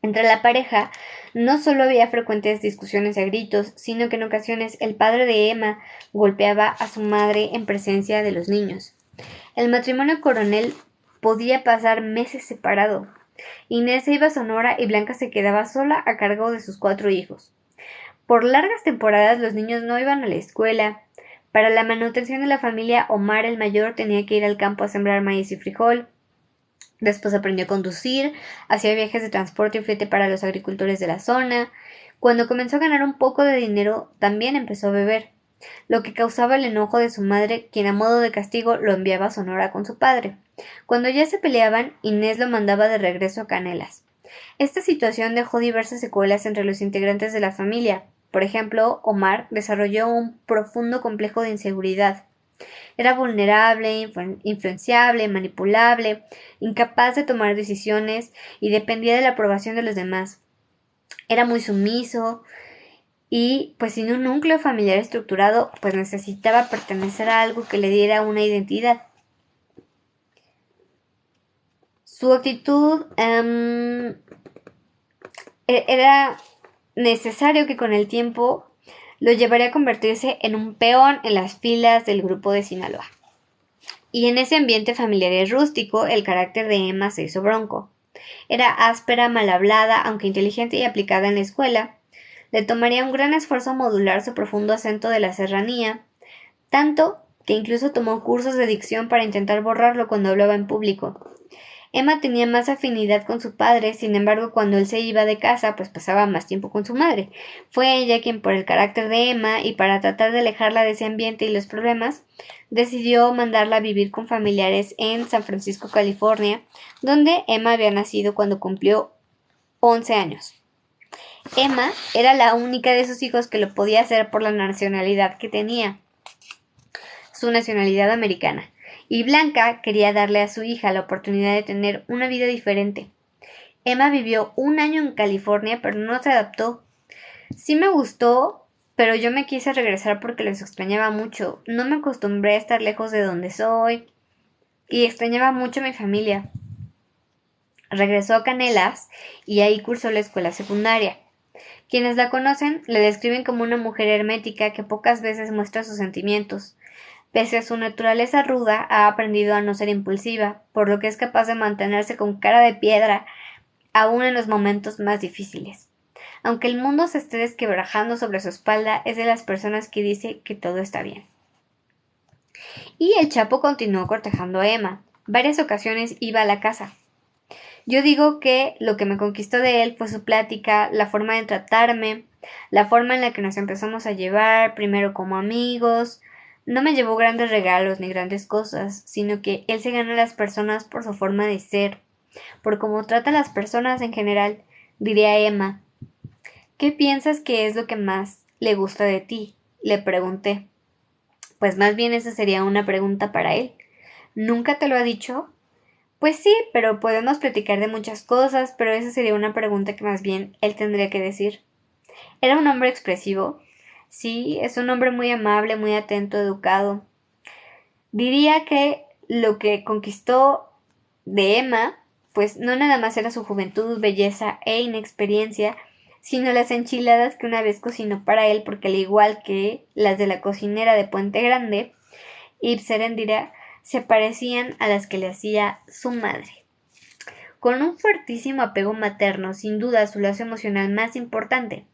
Entre la pareja no solo había frecuentes discusiones a gritos, sino que en ocasiones el padre de Emma golpeaba a su madre en presencia de los niños. El matrimonio Coronel podía pasar meses separado. Inés se iba a Sonora y Blanca se quedaba sola a cargo de sus 4 hijos. Por largas temporadas los niños no iban a la escuela. Para la manutención de la familia, Omar el mayor tenía que ir al campo a sembrar maíz y frijol. Después aprendió a conducir, hacía viajes de transporte y flete para los agricultores de la zona. Cuando comenzó a ganar un poco de dinero, también empezó a beber, lo que causaba el enojo de su madre, quien a modo de castigo lo enviaba a Sonora con su padre. Cuando ya se peleaban, Inés lo mandaba de regreso a Canelas. Esta situación dejó diversas secuelas entre los integrantes de la familia. Por ejemplo, Omar desarrolló un profundo complejo de inseguridad. Era vulnerable, influenciable, manipulable, incapaz de tomar decisiones y dependía de la aprobación de los demás. Era muy sumiso y, pues sin un núcleo familiar estructurado, pues necesitaba pertenecer a algo que le diera una identidad. Su actitud era necesario que con el tiempo lo llevaría a convertirse en un peón en las filas del grupo de Sinaloa. Y en ese ambiente familiar y rústico, el carácter de Emma se hizo bronco. Era áspera, mal hablada, aunque inteligente y aplicada en la escuela. Le tomaría un gran esfuerzo modular su profundo acento de la serranía, tanto que incluso tomó cursos de dicción para intentar borrarlo cuando hablaba en público. Emma tenía más afinidad con su padre, sin embargo, cuando él se iba de casa, pues pasaba más tiempo con su madre. Fue ella quien, por el carácter de Emma y para tratar de alejarla de ese ambiente y los problemas, decidió mandarla a vivir con familiares en San Francisco, California, donde Emma había nacido cuando cumplió 11 años. Emma era la única de sus hijos que lo podía hacer por la nacionalidad que tenía, su nacionalidad americana, y Blanca quería darle a su hija la oportunidad de tener una vida diferente. Emma vivió un año en California, pero no se adaptó. Sí me gustó, pero yo me quise regresar porque los extrañaba mucho. No me acostumbré a estar lejos de donde soy y extrañaba mucho a mi familia. Regresó a Canelas y ahí cursó la escuela secundaria. Quienes la conocen la describen como una mujer hermética que pocas veces muestra sus sentimientos. Pese a su naturaleza ruda, ha aprendido a no ser impulsiva, por lo que es capaz de mantenerse con cara de piedra, aún en los momentos más difíciles. Aunque el mundo se esté desquebrajando sobre su espalda, es de las personas que dice que todo está bien. Y el Chapo continuó cortejando a Emma. Varias ocasiones iba a la casa. Yo digo que lo que me conquistó de él fue su plática, la forma de tratarme, la forma en la que nos empezamos a llevar, primero como amigos. No me llevó grandes regalos ni grandes cosas, sino que él se gana a las personas por su forma de ser, por cómo trata a las personas en general. Diría Emma. ¿Qué piensas que es lo que más le gusta de ti? Le pregunté. Pues más bien esa sería una pregunta para él. ¿Nunca te lo ha dicho? Pues sí, pero podemos platicar de muchas cosas, pero esa sería una pregunta que más bien él tendría que decir. ¿Era un hombre expresivo? Sí, es un hombre muy amable, muy atento, educado. Diría que lo que conquistó de Emma, pues no nada más era su juventud, belleza e inexperiencia, sino las enchiladas que una vez cocinó para él, porque al igual que las de la cocinera de Puente Grande, Yves Serendira, se parecían a las que le hacía su madre. Con un fuertísimo apego materno, sin duda su lazo emocional más importante.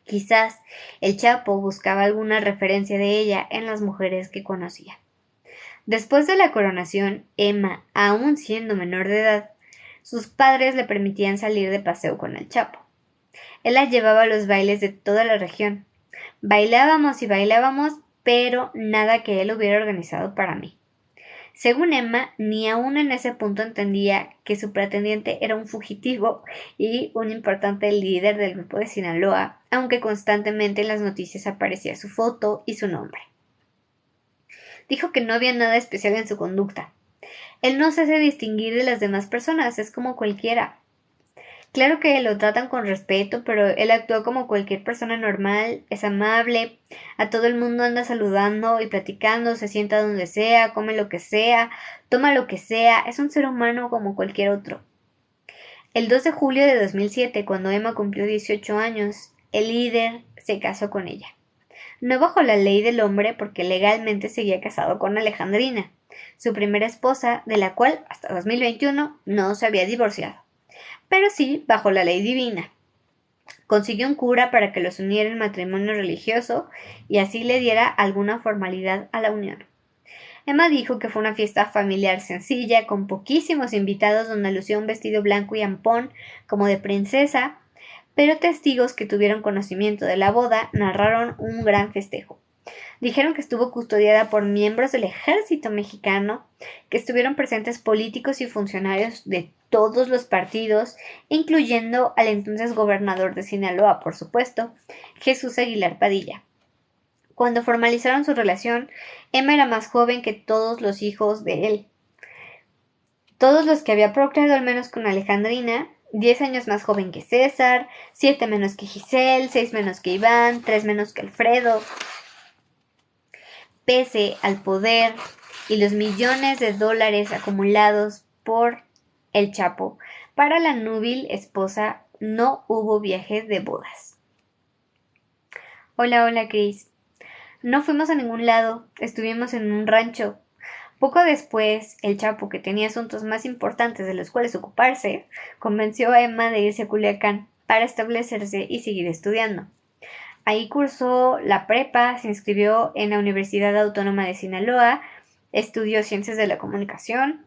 Quizás el Chapo buscaba alguna referencia de ella en las mujeres que conocía. Después de la coronación, Emma, aún siendo menor de edad, sus padres le permitían salir de paseo con el Chapo. Él la llevaba a los bailes de toda la región. Bailábamos y bailábamos, pero nada que él hubiera organizado para mí. Según Emma, ni aún en ese punto entendía que su pretendiente era un fugitivo y un importante líder del grupo de Sinaloa, aunque constantemente en las noticias aparecía su foto y su nombre. Dijo que no había nada especial en su conducta. Él no se hace distinguir de las demás personas, es como cualquiera. Claro que lo tratan con respeto, pero él actúa como cualquier persona normal, es amable, a todo el mundo anda saludando y platicando, se sienta donde sea, come lo que sea, toma lo que sea, es un ser humano como cualquier otro. El 2 de julio de 2007, cuando Emma cumplió 18 años, el líder se casó con ella. No bajo la ley del hombre porque legalmente seguía casado con Alejandrina, su primera esposa, de la cual hasta 2021 no se había divorciado, pero sí bajo la ley divina. Consiguió un cura para que los uniera en matrimonio religioso y así le diera alguna formalidad a la unión. Emma dijo que fue una fiesta familiar sencilla, con poquísimos invitados donde lucía un vestido blanco y ampón como de princesa, pero testigos que tuvieron conocimiento de la boda narraron un gran festejo. Dijeron que estuvo custodiada por miembros del ejército mexicano, que estuvieron presentes políticos y funcionarios de todos los partidos, incluyendo al entonces gobernador de Sinaloa, por supuesto, Jesús Aguilar Padilla. Cuando formalizaron su relación, Emma era más joven que todos los hijos de él. Todos los que había procreado al menos con Alejandrina, 10 años más joven que César, 7 menos que Giselle, 6 menos que Iván, 3 menos que Alfredo. Pese al poder y los millones de dólares acumulados por el Chapo, para la núbil esposa no hubo viajes de bodas. Hola, Cris. No fuimos a ningún lado, estuvimos en un rancho. Poco después, el Chapo, que tenía asuntos más importantes de los cuales ocuparse, convenció a Emma de irse a Culiacán para establecerse y seguir estudiando. Ahí cursó la prepa, se inscribió en la Universidad Autónoma de Sinaloa, estudió Ciencias de la Comunicación.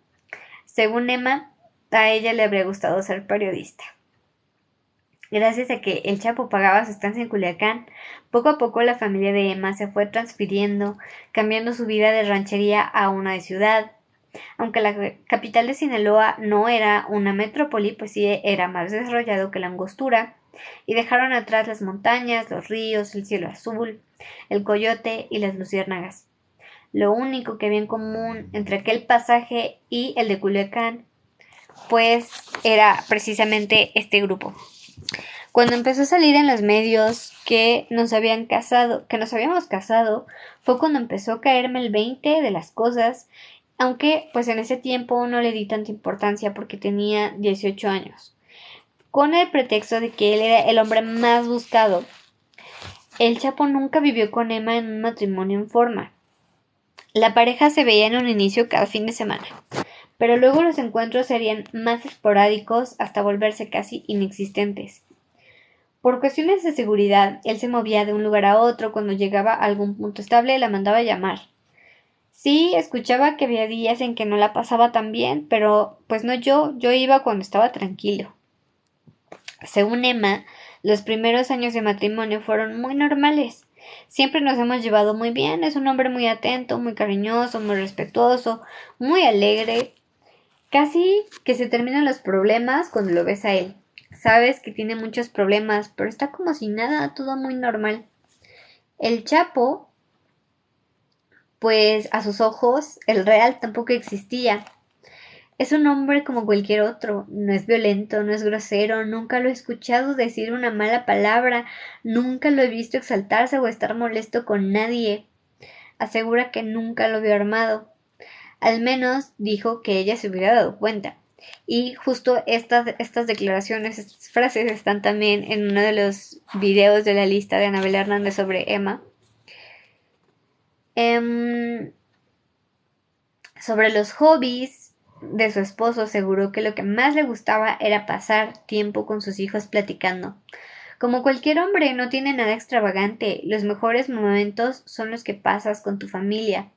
Según Emma, a ella le habría gustado ser periodista. Gracias a que el Chapo pagaba su estancia en Culiacán, poco a poco la familia de Emma se fue transfiriendo, cambiando su vida de ranchería a una de ciudad. Aunque la capital de Sinaloa no era una metrópoli, pues sí era más desarrollado que la Angostura, y dejaron atrás las montañas, los ríos, el cielo azul, el coyote y las luciérnagas. Lo único que había en común entre aquel pasaje y el de Culiacán, pues era precisamente este grupo. Cuando empezó a salir en los medios que nos habíamos casado, fue cuando empezó a caerme el 20 de las cosas, aunque pues en ese tiempo no le di tanta importancia porque tenía 18 años. Con el pretexto de que él era el hombre más buscado, el Chapo nunca vivió con Emma en un matrimonio en forma. La pareja se veía en un inicio cada fin de semana, pero luego los encuentros serían más esporádicos hasta volverse casi inexistentes. Por cuestiones de seguridad, él se movía de un lugar a otro. Cuando llegaba a algún punto estable la mandaba a llamar. Sí, escuchaba que había días en que no la pasaba tan bien, pero pues no yo iba cuando estaba tranquilo. Según Emma, los primeros años de matrimonio fueron muy normales. Siempre nos hemos llevado muy bien, es un hombre muy atento, muy cariñoso, muy respetuoso, muy alegre. Casi que se terminan los problemas cuando lo ves a él. Sabes que tiene muchos problemas, pero está como si nada, todo muy normal. El Chapo, pues a sus ojos, el real tampoco existía. Es un hombre como cualquier otro, no es violento, no es grosero, nunca lo he escuchado decir una mala palabra, nunca lo he visto exaltarse o estar molesto con nadie. Asegura que nunca lo vio armado. Al menos dijo que ella se hubiera dado cuenta. Y justo estas declaraciones, estas frases están también en uno de los videos de la lista de Anabel Hernández sobre Emma. Sobre los hobbies de su esposo, aseguró que lo que más le gustaba era pasar tiempo con sus hijos platicando. Como cualquier hombre, no tiene nada extravagante. Los mejores momentos son los que pasas con tu familia,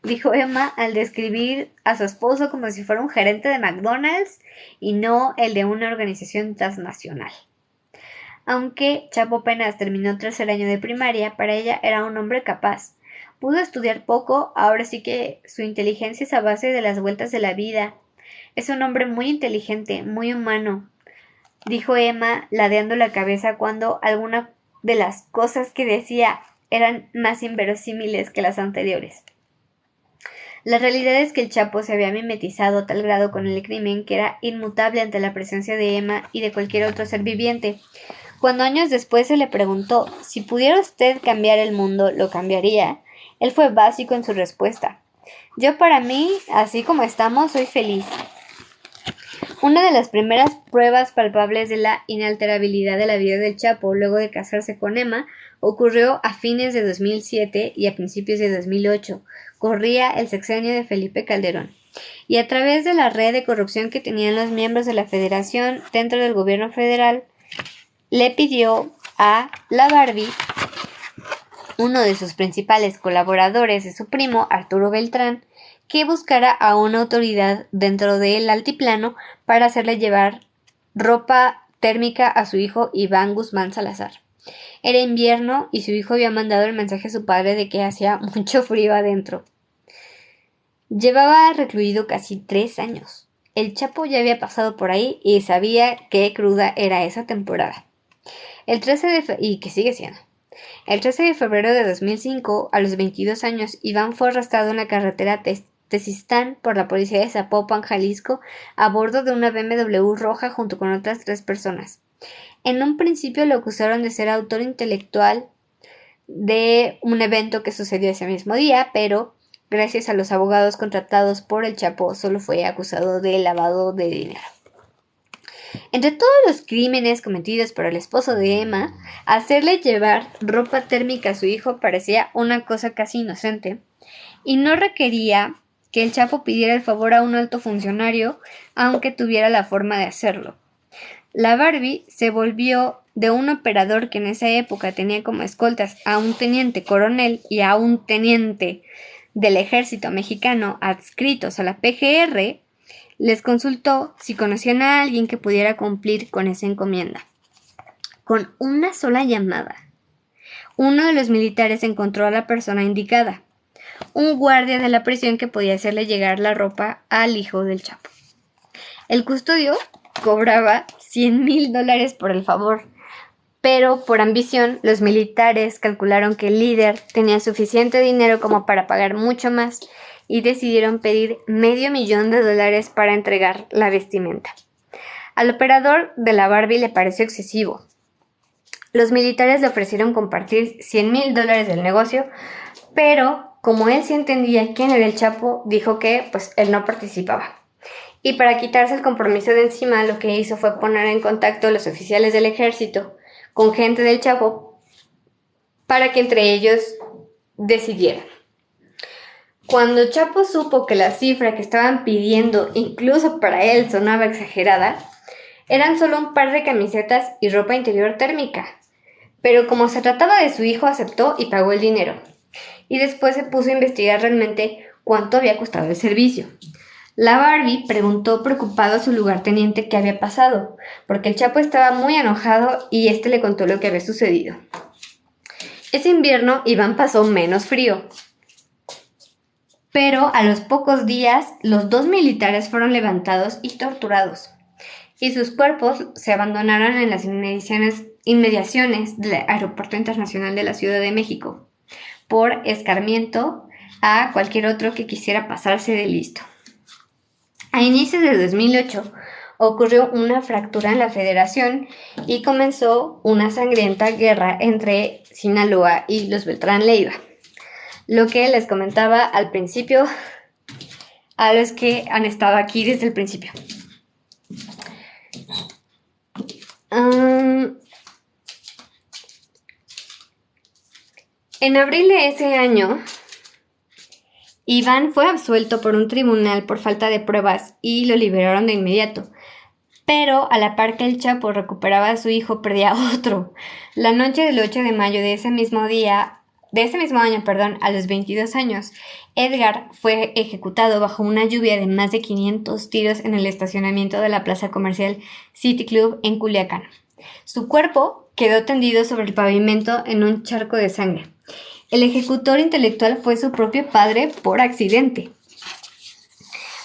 dijo Emma al describir a su esposo como si fuera un gerente de McDonald's y no el de una organización transnacional. Aunque Chapo apenas terminó tercer año de primaria, para ella era un hombre capaz. Pudo estudiar poco, ahora sí que su inteligencia es a base de las vueltas de la vida. Es un hombre muy inteligente, muy humano, dijo Emma, ladeando la cabeza cuando alguna de las cosas que decía eran más inverosímiles que las anteriores. La realidad es que el Chapo se había mimetizado a tal grado con el crimen que era inmutable ante la presencia de Emma y de cualquier otro ser viviente. Cuando años después se le preguntó si pudiera usted cambiar el mundo, ¿lo cambiaría? Él fue básico en su respuesta. Yo para mí, así como estamos, soy feliz. Una de las primeras pruebas palpables de la inalterabilidad de la vida del Chapo luego de casarse con Emma ocurrió a fines de 2007 y a principios de 2008. Corría el sexenio de Felipe Calderón. Y a través de la red de corrupción que tenían los miembros de la federación dentro del gobierno federal, le pidió a la Barbie, uno de sus principales colaboradores es su primo, Arturo Beltrán, que buscara a una autoridad dentro del altiplano para hacerle llevar ropa térmica a su hijo Iván Guzmán Salazar. Era invierno y su hijo había mandado el mensaje a su padre de que hacía mucho frío adentro. Llevaba recluido casi 3 años. El Chapo ya había pasado por ahí y sabía qué cruda era esa temporada. Y que sigue siendo. El 13 de febrero de 2005, a los 22 años, Iván fue arrestado en la carretera Tezistán por la policía de Zapopan, Jalisco, a bordo de una BMW roja junto con otras 3 personas. En un principio lo acusaron de ser autor intelectual de un evento que sucedió ese mismo día, pero gracias a los abogados contratados por el Chapo solo fue acusado de lavado de dinero. Entre todos los crímenes cometidos por el esposo de Emma, hacerle llevar ropa térmica a su hijo parecía una cosa casi inocente, y no requería que el Chapo pidiera el favor a un alto funcionario, aunque tuviera la forma de hacerlo. La Barbie se volvió de un operador que en esa época tenía como escoltas a un teniente coronel y a un teniente del ejército mexicano adscritos a la PGR, les consultó si conocían a alguien que pudiera cumplir con esa encomienda. Con una sola llamada, uno de los militares encontró a la persona indicada, un guardia de la prisión que podía hacerle llegar la ropa al hijo del Chapo. El custodio cobraba $100,000 por el favor, pero por ambición los militares calcularon que el líder tenía suficiente dinero como para pagar mucho más y decidieron pedir $500,000 para entregar la vestimenta. Al operador de la Barbie le pareció excesivo. Los militares le ofrecieron compartir $100,000 del negocio, pero como él sí entendía quién era el Chapo, dijo que él no participaba. Y para quitarse el compromiso de encima, lo que hizo fue poner en contacto a los oficiales del ejército con gente del Chapo para que entre ellos decidieran. Cuando Chapo supo que la cifra que estaban pidiendo, incluso para él, sonaba exagerada, eran solo un par de camisetas y ropa interior térmica. Pero como se trataba de su hijo, aceptó y pagó el dinero. Y después se puso a investigar realmente cuánto había costado el servicio. La Barbie preguntó preocupado a su lugarteniente qué había pasado, porque el Chapo estaba muy enojado y le contó lo que había sucedido. Ese invierno, Iván pasó menos frío. Pero a los pocos días, los 2 militares fueron levantados y torturados, y sus cuerpos se abandonaron en las inmediaciones del Aeropuerto Internacional de la Ciudad de México, por escarmiento a cualquier otro que quisiera pasarse de listo. A inicios de 2008 ocurrió una fractura en la Federación y comenzó una sangrienta guerra entre Sinaloa y los Beltrán Leiva. Lo que les comentaba al principio a los que han estado aquí desde el principio. En abril de ese año, Iván fue absuelto por un tribunal por falta de pruebas y lo liberaron de inmediato. Pero a la par que el Chapo recuperaba a su hijo, perdía a otro. La noche del 8 de mayo de ese mismo año, a los 22 años, Edgar fue ejecutado bajo una lluvia de más de 500 tiros en el estacionamiento de la plaza comercial City Club en Culiacán. Su cuerpo quedó tendido sobre el pavimento en un charco de sangre. El ejecutor intelectual fue su propio padre por accidente.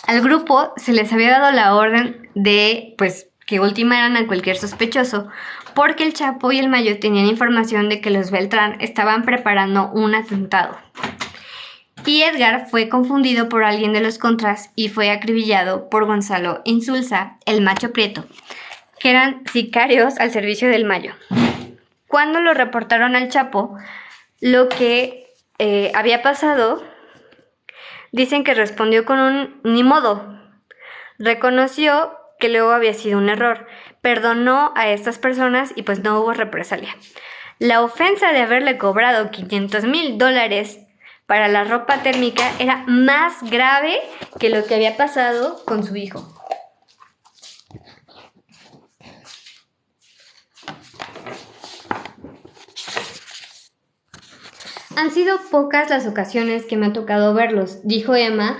Al grupo se les había dado la orden de, que ultimaran a cualquier sospechoso, porque el Chapo y el Mayo tenían información de que los Beltrán estaban preparando un atentado. Y Edgar fue confundido por alguien de los contras y fue acribillado por Gonzalo Insulza, el Macho Prieto, que eran sicarios al servicio del Mayo. Cuando lo reportaron al Chapo, lo que había pasado, dicen que respondió con un ni modo. Reconoció que luego había sido un error, perdonó a estas personas y no hubo represalia. La ofensa de haberle cobrado $500,000 para la ropa térmica era más grave que lo que había pasado con su hijo. Han sido pocas las ocasiones que me ha tocado verlos, dijo Emma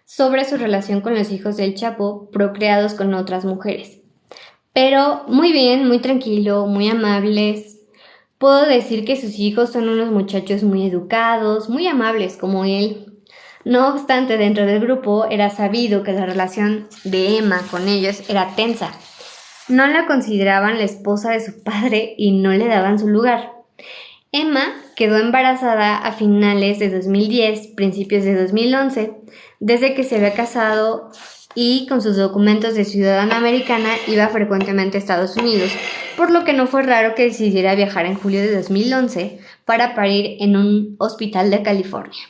sobre su relación con los hijos del Chapo procreados con otras mujeres. Pero muy bien, muy tranquilo, muy amables. Puedo decir que sus hijos son unos muchachos muy educados, muy amables como él. No obstante, dentro del grupo era sabido que la relación de Emma con ellos era tensa. No la consideraban la esposa de su padre y no le daban su lugar. Emma quedó embarazada a finales de 2010, principios de 2011, desde que se había casado y con sus documentos de ciudadana americana iba frecuentemente a Estados Unidos, por lo que no fue raro que decidiera viajar en julio de 2011 para parir en un hospital de California.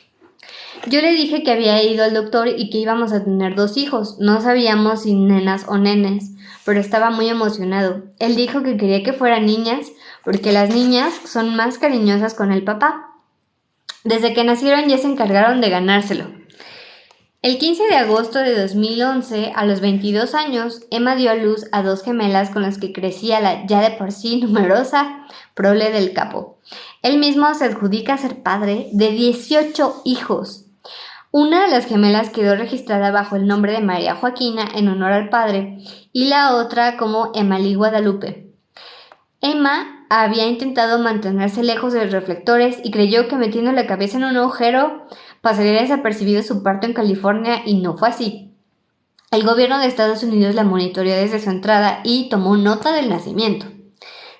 Yo le dije que había ido al doctor y que íbamos a tener 2 hijos. No sabíamos si nenas o nenes, pero estaba muy emocionado. Él dijo que quería que fueran niñas porque las niñas son más cariñosas con el papá. Desde que nacieron ya se encargaron de ganárselo. El 15 de agosto de 2011, a los 22 años, Emma dio a luz a 2 gemelas con las que crecía la ya de por sí numerosa prole del Capo. Él mismo se adjudica ser padre de 18 hijos. Una de las gemelas quedó registrada bajo el nombre de María Joaquina en honor al padre y la otra como Emmalí Guadalupe. Emma había intentado mantenerse lejos de los reflectores y creyó que metiendo la cabeza en un agujero pasaría desapercibido su parto en California, y no fue así. El gobierno de Estados Unidos la monitoreó desde su entrada y tomó nota del nacimiento.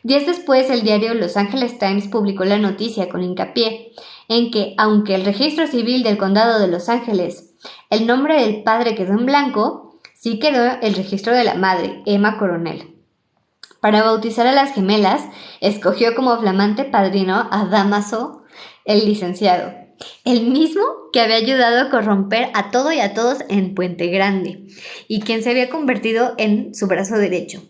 Días después, el diario Los Angeles Times publicó la noticia con hincapié en que, aunque el registro civil del condado de Los Ángeles, el nombre del padre quedó en blanco, sí quedó el registro de la madre, Emma Coronel. Para bautizar a las gemelas, escogió como flamante padrino a Dámaso, el licenciado, el mismo que había ayudado a corromper a todo y a todos en Puente Grande, y quien se había convertido en su brazo derecho.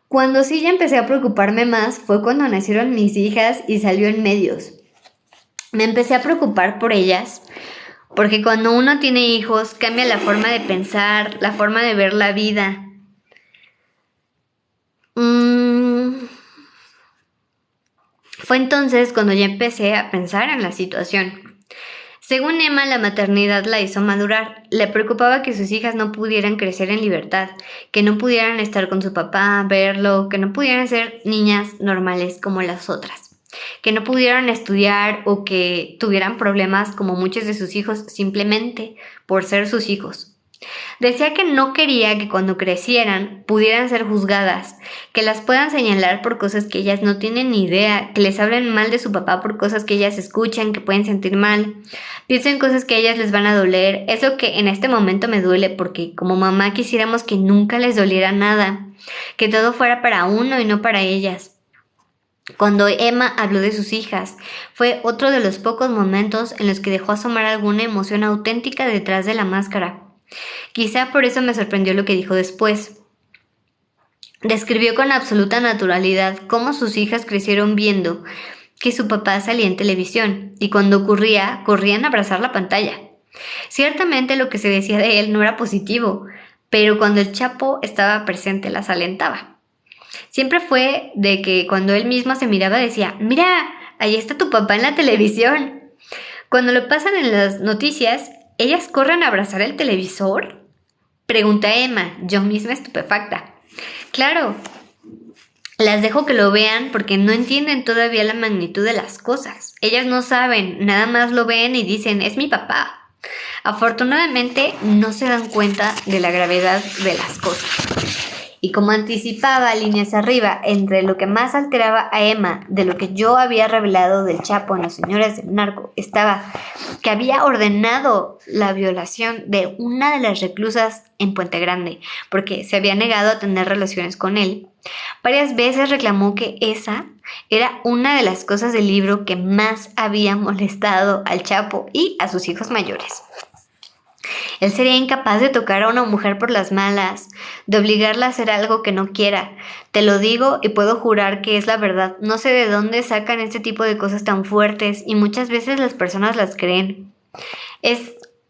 Cuando sí ya empecé a preocuparme más fue cuando nacieron mis hijas y salió en medios. Me empecé a preocupar por ellas, porque cuando uno tiene hijos cambia la forma de pensar, la forma de ver la vida. Fue entonces cuando ya empecé a pensar en la situación. Según Emma, la maternidad la hizo madurar. Le preocupaba que sus hijas no pudieran crecer en libertad, que no pudieran estar con su papá, verlo, que no pudieran ser niñas normales como las otras, que no pudieran estudiar o que tuvieran problemas como muchos de sus hijos simplemente por ser sus hijos. Decía que no quería que cuando crecieran pudieran ser juzgadas, que las puedan señalar por cosas que ellas no tienen ni idea, que les hablen mal de su papá por cosas que ellas escuchan, que pueden sentir mal. Pienso en cosas que a ellas les van a doler, eso que en este momento me duele porque como mamá quisiéramos que nunca les doliera nada, que todo fuera para uno y no para ellas. Cuando Emma habló de sus hijas, fue otro de los pocos momentos en los que dejó asomar alguna emoción auténtica detrás de la máscara. Quizá por eso me sorprendió lo que dijo después. Describió con absoluta naturalidad cómo sus hijas crecieron viendo que su papá salía en televisión y cuando ocurría, corrían a abrazar la pantalla. Ciertamente lo que se decía de él no era positivo, pero cuando el Chapo estaba presente las alentaba. Siempre fue de que cuando él mismo se miraba decía, mira, ahí está tu papá en la televisión. Cuando lo pasan en las noticias, ¿ellas corren a abrazar el televisor? Pregunta Emma, yo misma estupefacta. Claro, las dejo que lo vean porque no entienden todavía la magnitud de las cosas. Ellas no saben, nada más lo ven y dicen, es mi papá. Afortunadamente no se dan cuenta de la gravedad de las cosas. Y como anticipaba líneas arriba entre lo que más alteraba a Emma de lo que yo había revelado del Chapo en Los Señores del Narco, estaba que había ordenado la violación de una de las reclusas en Puente Grande, porque se había negado a tener relaciones con él. Varias veces reclamó que esa era una de las cosas del libro que más había molestado al Chapo y a sus hijos mayores. Él sería incapaz de tocar a una mujer por las malas, de obligarla a hacer algo que no quiera. Te lo digo y puedo jurar que es la verdad. No sé de dónde sacan este tipo de cosas tan fuertes y muchas veces las personas las creen.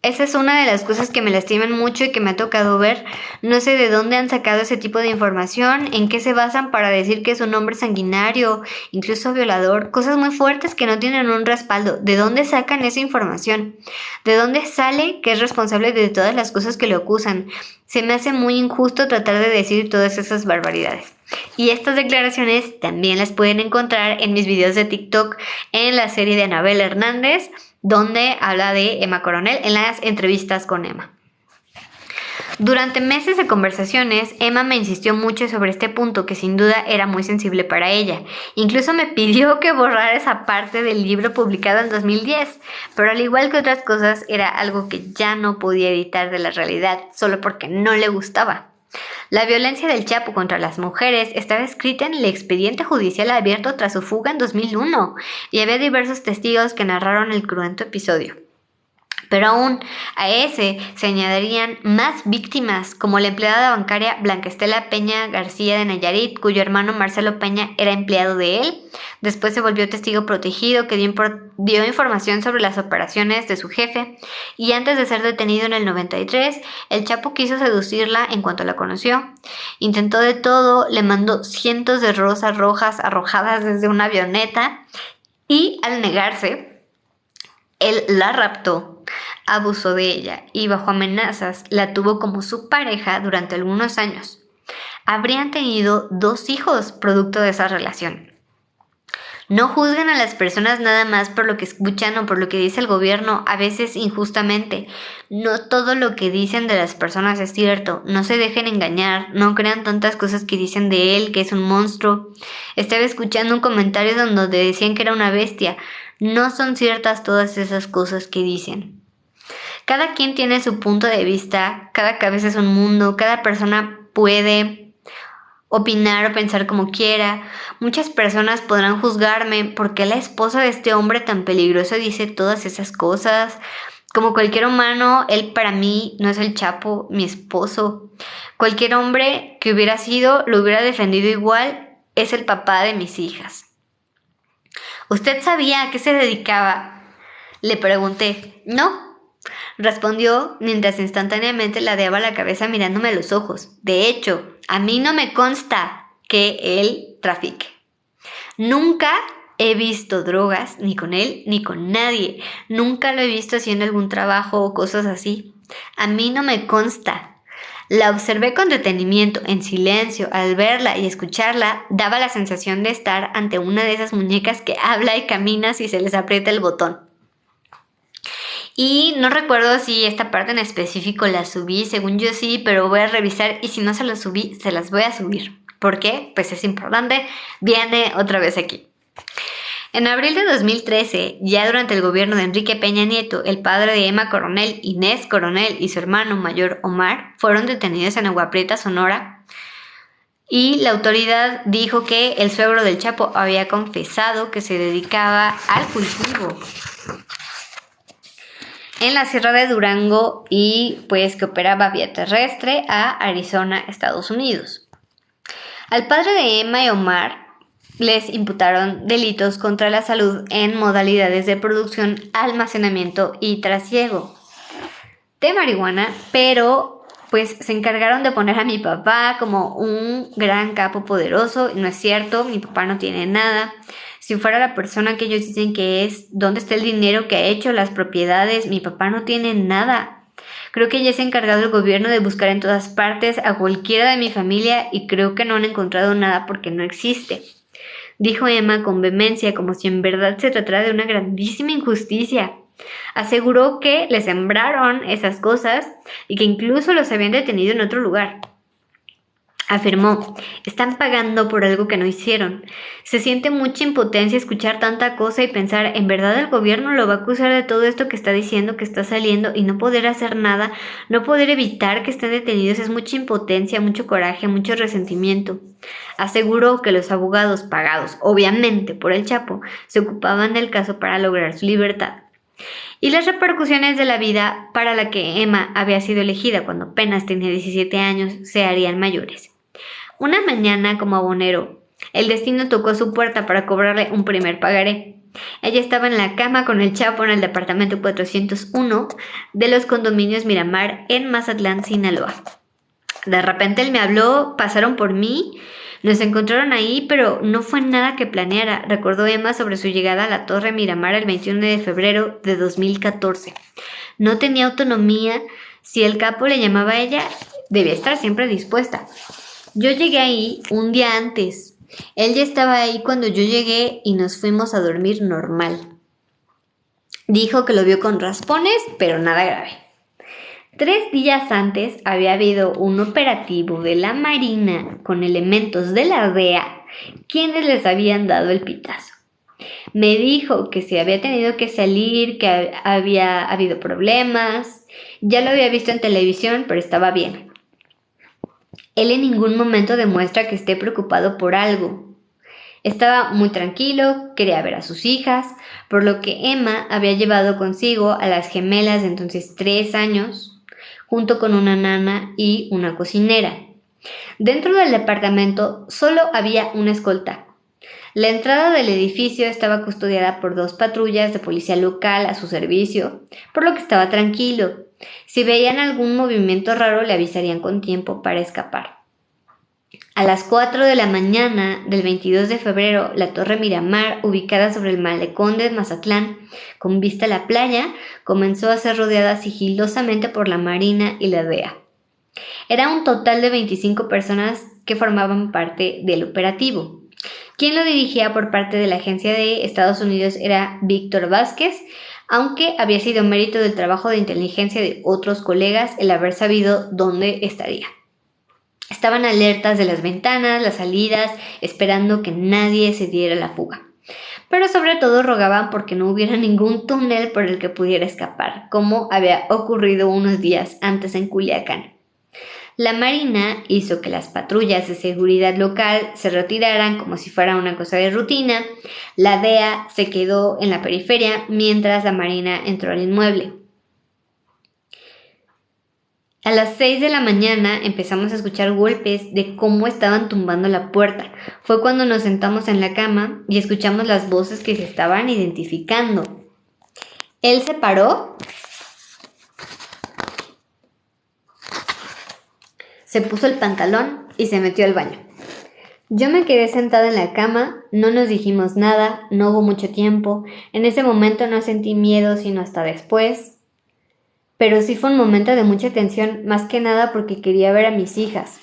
Esa es una de las cosas que me lastiman mucho y que me ha tocado ver. No sé de dónde han sacado ese tipo de información, en qué se basan para decir que es un hombre sanguinario, incluso violador, cosas muy fuertes que no tienen un respaldo. ¿De dónde sacan esa información? ¿De dónde sale que es responsable de todas las cosas que le acusan? Se me hace muy injusto tratar de decir todas esas barbaridades. Y estas declaraciones también las pueden encontrar en mis videos de TikTok en la serie de Anabel Hernández, donde habla de Emma Coronel en las entrevistas con Emma. Durante meses de conversaciones, Emma me insistió mucho sobre este punto que sin duda era muy sensible para ella. Incluso me pidió que borrara esa parte del libro publicado en 2010, pero al igual que otras cosas era algo que ya no podía editar de la realidad solo porque no le gustaba. La violencia del Chapo contra las mujeres estaba escrita en el expediente judicial abierto tras su fuga en 2001 y había diversos testigos que narraron el cruento episodio. Pero aún a ese se añadirían más víctimas, como la empleada bancaria Blanca Estela Peña García de Nayarit, cuyo hermano Marcelo Peña era empleado de él. Después se volvió testigo protegido que dio información sobre las operaciones de su jefe. Y antes de ser detenido en el 93, el Chapo quiso seducirla en cuanto la conoció. Intentó de todo, le mandó cientos de rosas rojas arrojadas desde una avioneta y al negarse, él la raptó, abusó de ella y bajo amenazas la tuvo como su pareja durante algunos años. Habrían tenido 2 hijos producto de esa relación. No juzguen a las personas nada más por lo que escuchan o por lo que dice el gobierno, a veces injustamente. No todo lo que dicen de las personas es cierto. No se dejen engañar, no crean tantas cosas que dicen de él, que es un monstruo. Estaba escuchando un comentario donde decían que era una bestia. No son ciertas todas esas cosas que dicen. Cada quien tiene su punto de vista, cada cabeza es un mundo, cada persona puede opinar o pensar como quiera. Muchas personas podrán juzgarme porque la esposa de este hombre tan peligroso dice todas esas cosas. Como cualquier humano, él para mí no es el Chapo, mi esposo. Cualquier hombre que hubiera sido, lo hubiera defendido igual, es el papá de mis hijas. ¿Usted sabía a qué se dedicaba? Le pregunté. No, respondió mientras instantáneamente ladeaba la cabeza mirándome a los ojos. De hecho, a mí no me consta que él trafique. Nunca he visto drogas, ni con él, ni con nadie. Nunca lo he visto haciendo algún trabajo o cosas así. A mí no me consta. La observé con detenimiento, en silencio. Al verla y escucharla, daba la sensación de estar ante una de esas muñecas que habla y camina si se les aprieta el botón. Y no recuerdo si esta parte en específico la subí, según yo sí, pero voy a revisar y si no se las subí, se las voy a subir. ¿Por qué? Pues es importante, viene otra vez aquí. En abril de 2013, ya durante el gobierno de Enrique Peña Nieto, el padre de Emma Coronel, Inés Coronel y su hermano mayor Omar fueron detenidos en Agua Prieta, Sonora. Y la autoridad dijo que el suegro del Chapo había confesado que se dedicaba al cultivo en la Sierra de Durango y pues que operaba vía terrestre a Arizona, Estados Unidos. Al padre de Emma y Omar les imputaron delitos contra la salud en modalidades de producción, almacenamiento y trasiego de marihuana, pero pues se encargaron de poner a mi papá como un gran capo poderoso. No es cierto, mi papá no tiene nada. Si fuera la persona que ellos dicen que es, ¿dónde está el dinero que ha hecho, las propiedades? Mi papá no tiene nada. Creo que ya se ha encargado el gobierno de buscar en todas partes a cualquiera de mi familia y creo que no han encontrado nada porque no existe. Dijo Emma con vehemencia, como si en verdad se tratara de una grandísima injusticia. Aseguró que le sembraron esas cosas y que incluso los habían detenido en otro lugar. Afirmó, están pagando por algo que no hicieron. Se siente mucha impotencia escuchar tanta cosa y pensar, ¿en verdad el gobierno lo va a acusar de todo esto que está diciendo, que está saliendo y no poder hacer nada, no poder evitar que estén detenidos? Es mucha impotencia, mucho coraje, mucho resentimiento. Aseguró que los abogados pagados, obviamente por el Chapo, se ocupaban del caso para lograr su libertad. Y las repercusiones de la vida para la que Emma había sido elegida cuando apenas tenía 17 años se harían mayores. Una mañana, como abonero, el destino tocó su puerta para cobrarle un primer pagaré. Ella estaba en la cama con el Chapo en el departamento 401 de los condominios Miramar en Mazatlán, Sinaloa. De repente él me habló, pasaron por mí, nos encontraron ahí, pero no fue nada que planeara, recordó Emma sobre su llegada a la Torre Miramar el 21 de febrero de 2014. No tenía autonomía, si el capo le llamaba a ella, debía estar siempre dispuesta. Yo llegué ahí un día antes. Él ya estaba ahí cuando yo llegué y nos fuimos a dormir normal. Dijo que lo vio con raspones, pero nada grave. 3 días antes había habido un operativo de la Marina con elementos de la DEA, quienes les habían dado el pitazo. Me dijo que se había tenido que salir, que había habido problemas. Ya lo había visto en televisión, pero estaba bien. Él en ningún momento demuestra que esté preocupado por algo. Estaba muy tranquilo, quería ver a sus hijas, por lo que Emma había llevado consigo a las gemelas de entonces 3 años, junto con una nana y una cocinera. Dentro del departamento solo había una escolta. La entrada del edificio estaba custodiada por 2 patrullas de policía local a su servicio, por lo que estaba tranquilo. Si veían algún movimiento raro le avisarían con tiempo para escapar. A las 4 de la mañana del 22 de febrero, la Torre Miramar, ubicada sobre el malecón de Mazatlán, con vista a la playa, comenzó a ser rodeada sigilosamente por la Marina y la DEA. Era un total de 25 personas que formaban parte del operativo. Quien lo dirigía por parte de la agencia de Estados Unidos era Víctor Vázquez, aunque había sido mérito del trabajo de inteligencia de otros colegas el haber sabido dónde estaría. Estaban alertas de las ventanas, las salidas, esperando que nadie se diera la fuga. Pero sobre todo rogaban porque no hubiera ningún túnel por el que pudiera escapar, como había ocurrido unos días antes en Culiacán. La Marina hizo que las patrullas de seguridad local se retiraran como si fuera una cosa de rutina. La DEA se quedó en la periferia mientras la Marina entró al inmueble. A las 6 de la mañana empezamos a escuchar golpes de cómo estaban tumbando la puerta. Fue cuando nos sentamos en la cama y escuchamos las voces que se estaban identificando. Él se paró, se puso el pantalón y se metió al baño. Yo me quedé sentada en la cama, no nos dijimos nada, no hubo mucho tiempo. En ese momento no sentí miedo sino hasta después. Pero sí fue un momento de mucha tensión, más que nada porque quería ver a mis hijas.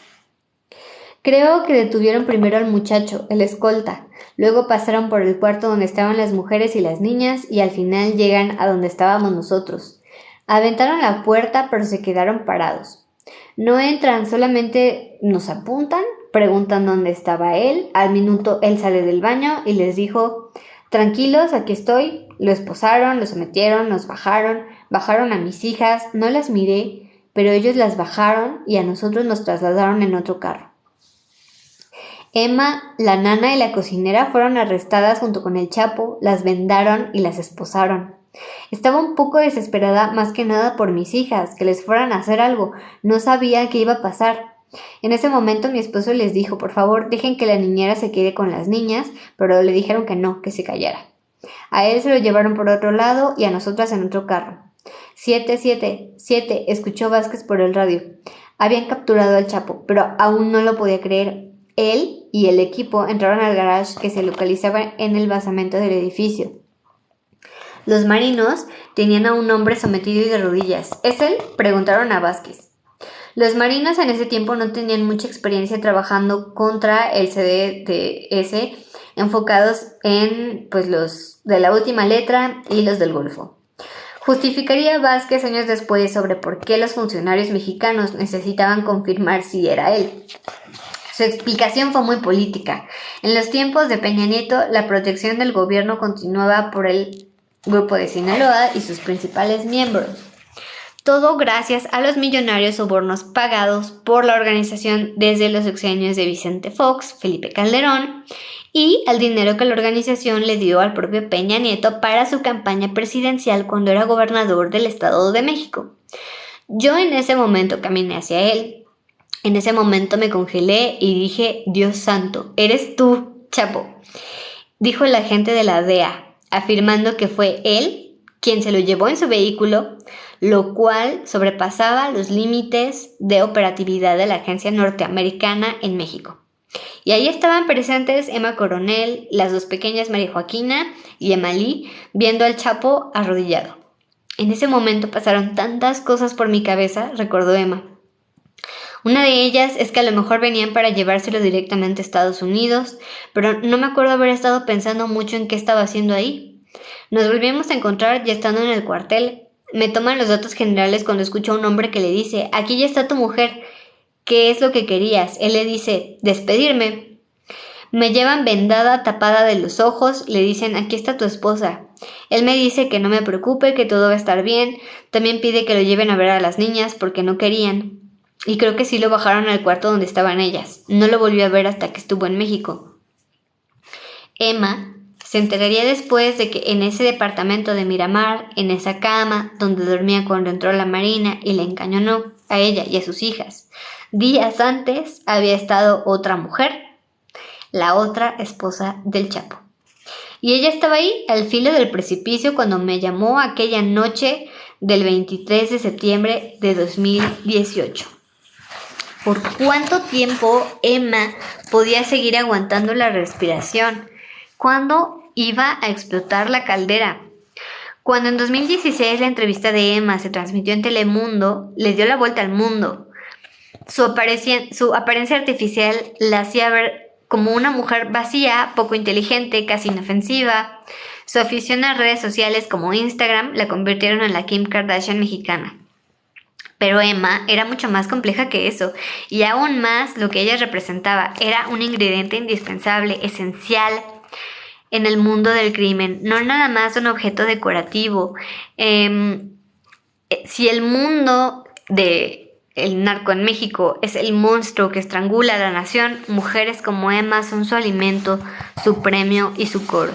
Creo que detuvieron primero al muchacho, el escolta, luego pasaron por el cuarto donde estaban las mujeres y las niñas y al final llegan a donde estábamos nosotros. Aventaron la puerta pero se quedaron parados. No entran, solamente nos apuntan, preguntan dónde estaba él, al minuto él sale del baño y les dijo: tranquilos, aquí estoy. Lo esposaron, lo sometieron, nos bajaron a mis hijas, no las miré, pero ellos las bajaron y a nosotros nos trasladaron en otro carro. Emma, la nana y la cocinera fueron arrestadas junto con el Chapo, las vendaron y las esposaron. Estaba un poco desesperada más que nada por mis hijas, que les fueran a hacer algo, no sabía qué iba a pasar. En ese momento mi esposo les dijo: por favor, dejen que la niñera se quede con las niñas, pero le dijeron que no, que se callara. A él se lo llevaron por otro lado y a nosotras en otro carro. 7, escuchó Vázquez por el radio. Habían capturado al Chapo, pero aún no lo podía creer. Él y el equipo entraron al garage que se localizaba en el basamento del edificio. Los marinos tenían a un hombre sometido y de rodillas. ¿Es él?, preguntaron a Vázquez. Los marinos en ese tiempo no tenían mucha experiencia trabajando contra el CDTS, enfocados en los de la última letra y los del Golfo. Justificaría Vázquez años después sobre por qué los funcionarios mexicanos necesitaban confirmar si era él. Su explicación fue muy política. En los tiempos de Peña Nieto, la protección del gobierno continuaba por el Grupo de Sinaloa y sus principales miembros. Todo gracias a los millonarios sobornos pagados por la organización desde los sexenios de Vicente Fox, Felipe Calderón, y al dinero que la organización le dio al propio Peña Nieto para su campaña presidencial cuando era gobernador del Estado de México. Yo en ese momento caminé hacia él. En ese momento me congelé y dije: Dios santo, eres tú, Chapo, dijo el agente de la DEA, afirmando que fue él quien se lo llevó en su vehículo, lo cual sobrepasaba los límites de operatividad de la agencia norteamericana en México. Y ahí estaban presentes Emma Coronel, las dos pequeñas María Joaquina y Emmalí, viendo al Chapo arrodillado. En ese momento pasaron tantas cosas por mi cabeza, recordó Emma. Una de ellas es que a lo mejor venían para llevárselo directamente a Estados Unidos, pero no me acuerdo haber estado pensando mucho en qué estaba haciendo ahí. Nos volvimos a encontrar ya estando en el cuartel. Me toman los datos generales cuando escucho a un hombre que le dice: aquí ya está tu mujer, ¿qué es lo que querías? Él le dice: despedirme. Me llevan vendada, tapada de los ojos, le dicen: aquí está tu esposa. Él me dice que no me preocupe, que todo va a estar bien. También pide que lo lleven a ver a las niñas porque no querían. Y creo que sí lo bajaron al cuarto donde estaban ellas. No lo volví a ver hasta que estuvo en México. Emma se enteraría después de que en ese departamento de Miramar, en esa cama donde dormía cuando entró la Marina y le encañonó a ella y a sus hijas, días antes había estado otra mujer, la otra esposa del Chapo. Y ella estaba ahí, al filo del precipicio, cuando me llamó aquella noche del 23 de septiembre de 2018. por cuánto tiempo Emma podía seguir aguantando la respiración, cuándo iba a explotar la caldera. Cuando en 2016 la entrevista de Emma se transmitió en Telemundo, le dio la vuelta al mundo. Su apariencia artificial la hacía ver como una mujer vacía, poco inteligente, casi inofensiva. Su afición a redes sociales como Instagram la convirtieron en la Kim Kardashian mexicana. Pero Emma era mucho más compleja que eso, y aún más lo que ella representaba era un ingrediente indispensable, esencial en el mundo del crimen, no nada más un objeto decorativo. Si el mundo del narco en México es el monstruo que estrangula a la nación, mujeres como Emma son su alimento, su premio y su coro.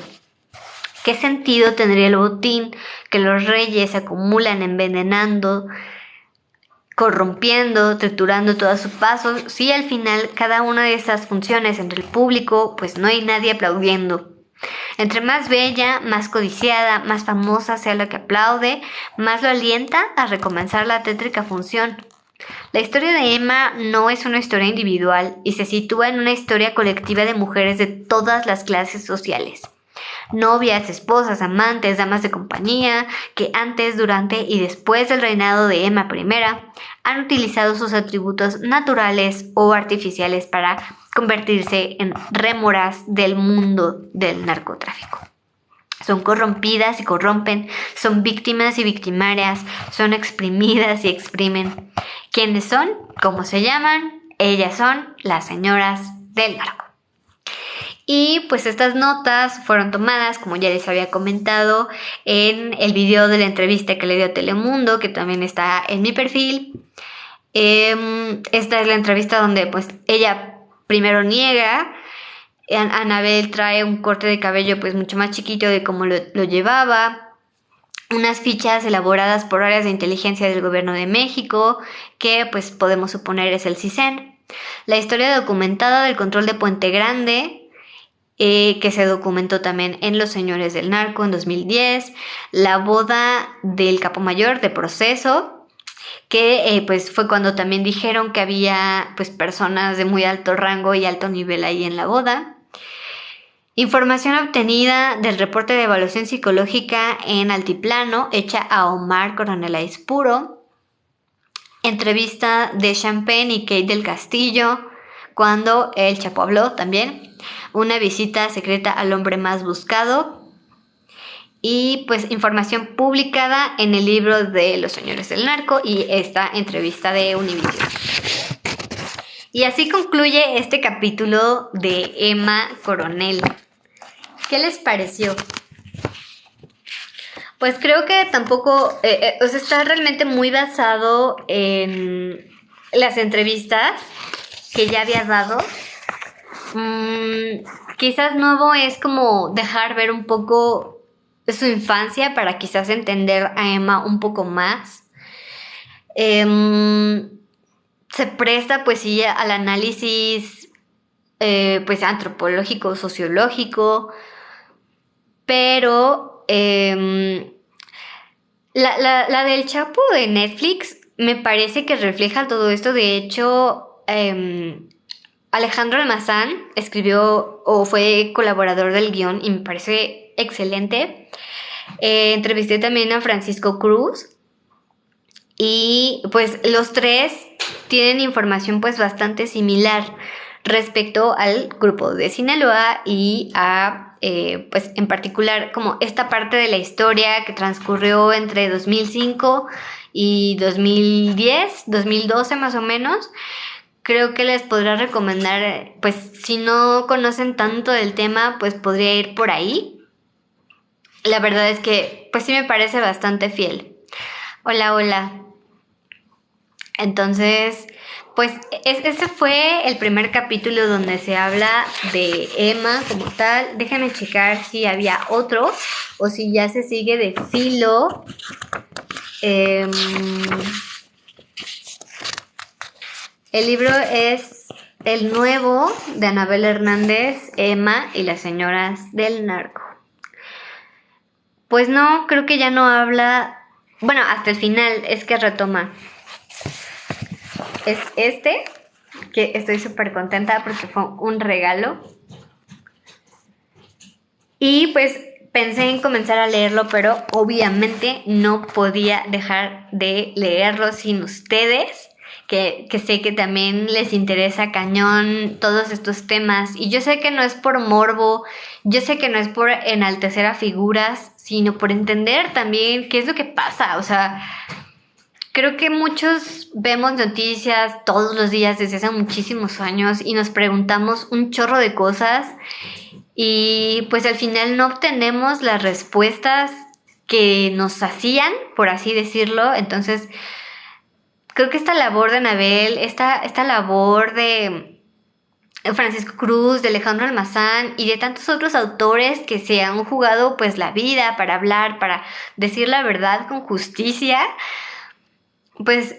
¿Qué sentido tendría el botín que los reyes acumulan envenenando, corrompiendo, triturando todo a su paso, si al final cada una de esas funciones entre el público, pues no hay nadie aplaudiendo? Entre más bella, más codiciada, más famosa sea la que aplaude, más lo alienta a recomenzar la tétrica función. La historia de Emma no es una historia individual y se sitúa en una historia colectiva de mujeres de todas las clases sociales. Novias, esposas, amantes, damas de compañía, que antes, durante y después del reinado de Emma I han utilizado sus atributos naturales o artificiales para convertirse en rémoras del mundo del narcotráfico. Son corrompidas y corrompen, son víctimas y victimarias, son exprimidas y exprimen. ¿Quiénes son? ¿Cómo se llaman? Ellas son las señoras del narco. Y pues estas notas fueron tomadas, como ya les había comentado, en el video de la entrevista que le dio a Telemundo, que también está en mi perfil. Esta es la entrevista donde pues ella primero niega. Anabel trae un corte de cabello pues mucho más chiquito de como lo llevaba. Unas fichas elaboradas por áreas de inteligencia del gobierno de México, que pues podemos suponer es el CISEN. La historia documentada del control de Puente Grande, que se documentó también en Los Señores del Narco en 2010, la boda del Capo Mayor de Proceso, que pues fue cuando también dijeron que había pues personas de muy alto rango y alto nivel ahí en la boda. Información obtenida del reporte de evaluación psicológica en Altiplano, hecha a Omar Coronel Aispuro. Entrevista de Champagne y Kate del Castillo, cuando el Chapo habló también. Una visita secreta al hombre más buscado. Y pues información publicada en el libro de Los Señores del Narco y esta entrevista de Univision. Y así concluye este capítulo de Emma Coronel. ¿Qué les pareció? Pues creo que tampoco, está realmente muy basado en las entrevistas que ya había dado. Quizás nuevo es como dejar ver un poco su infancia para quizás entender a Emma un poco más. Se presta pues sí al análisis pues antropológico, sociológico, pero la del Chapo de Netflix me parece que refleja todo esto. De hecho, Alejandro Almazán escribió o fue colaborador del guión y me parece excelente. Entrevisté también a Francisco Cruz y pues los tres tienen información pues bastante similar respecto al grupo de Sinaloa y a pues en particular como esta parte de la historia que transcurrió entre 2005 y 2010, 2012 más o menos. Creo que les podría recomendar, pues si no conocen tanto del tema, pues podría ir por ahí. La verdad es que pues sí me parece bastante fiel. Hola. Entonces, pues ese fue el primer capítulo donde se habla de Emma como tal. Déjenme checar si había otro o si ya se sigue de filo. El libro es el nuevo de Anabel Hernández, Emma y las señoras del narco. Pues no, creo que ya no habla. Bueno, hasta el final es que retoma. Es este. que estoy súper contenta porque fue un regalo. Y pues pensé en comenzar a leerlo, pero obviamente no podía dejar de leerlo sin ustedes, que sé que también les interesa cañón todos estos temas. Y yo sé que no es por morbo, yo sé que no es por enaltecer a figuras, sino por entender también qué es lo que pasa. O sea, creo que muchos vemos noticias todos los días desde hace muchísimos años y nos preguntamos un chorro de cosas y pues al final no obtenemos las respuestas que nos hacían, por así decirlo. Entonces, creo que esta labor de Anabel, esta labor de Francisco Cruz, de Alejandro Almazán y de tantos otros autores que se han jugado pues la vida para hablar, para decir la verdad con justicia, pues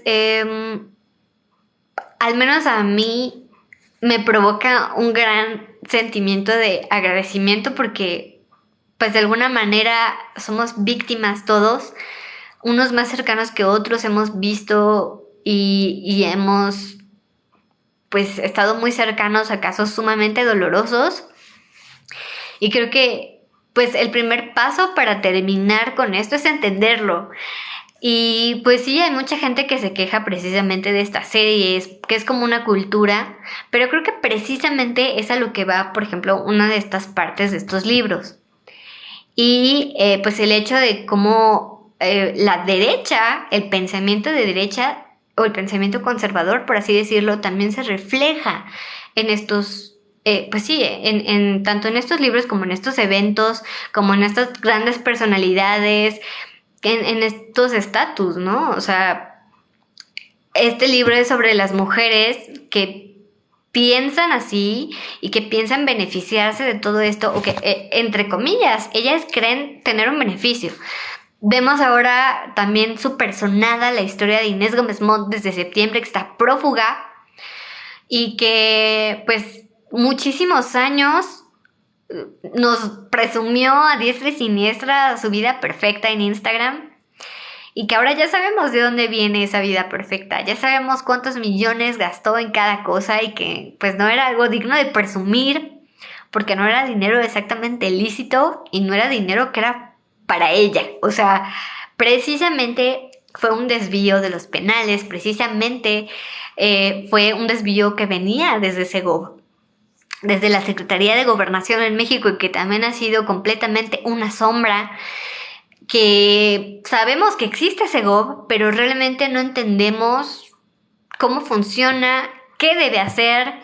al menos a mí me provoca un gran sentimiento de agradecimiento porque pues de alguna manera somos víctimas todos, unos más cercanos que otros hemos visto y hemos pues estado muy cercanos a casos sumamente dolorosos y creo que pues el primer paso para terminar con esto es entenderlo. Y pues sí, hay mucha gente que se queja precisamente de estas series, que es como una cultura, pero creo que precisamente es a lo que va, por ejemplo, una de estas partes de estos libros. Y pues el hecho de cómo la derecha, el pensamiento de derecha o el pensamiento conservador, por así decirlo, también se refleja en estos, pues sí, tanto en estos libros como en estos eventos, como en estas grandes personalidades, en estos estatus, ¿no? O sea, este libro es sobre las mujeres que piensan así y que piensan beneficiarse de todo esto o que, entre comillas, ellas creen tener un beneficio. Vemos ahora también súper sonada la historia de Inés Gómez Montt desde septiembre, que está prófuga y que pues muchísimos años nos presumió a diestra y siniestra su vida perfecta en Instagram y que ahora ya sabemos de dónde viene esa vida perfecta, ya sabemos cuántos millones gastó en cada cosa y que pues no era algo digno de presumir porque no era dinero exactamente lícito y no era dinero que era para ella, o sea, precisamente fue un desvío de los penales, precisamente fue un desvío que venía desde Segov, desde la Secretaría de Gobernación en México y que también ha sido completamente una sombra que sabemos que existe Segov, pero realmente no entendemos cómo funciona, qué debe hacer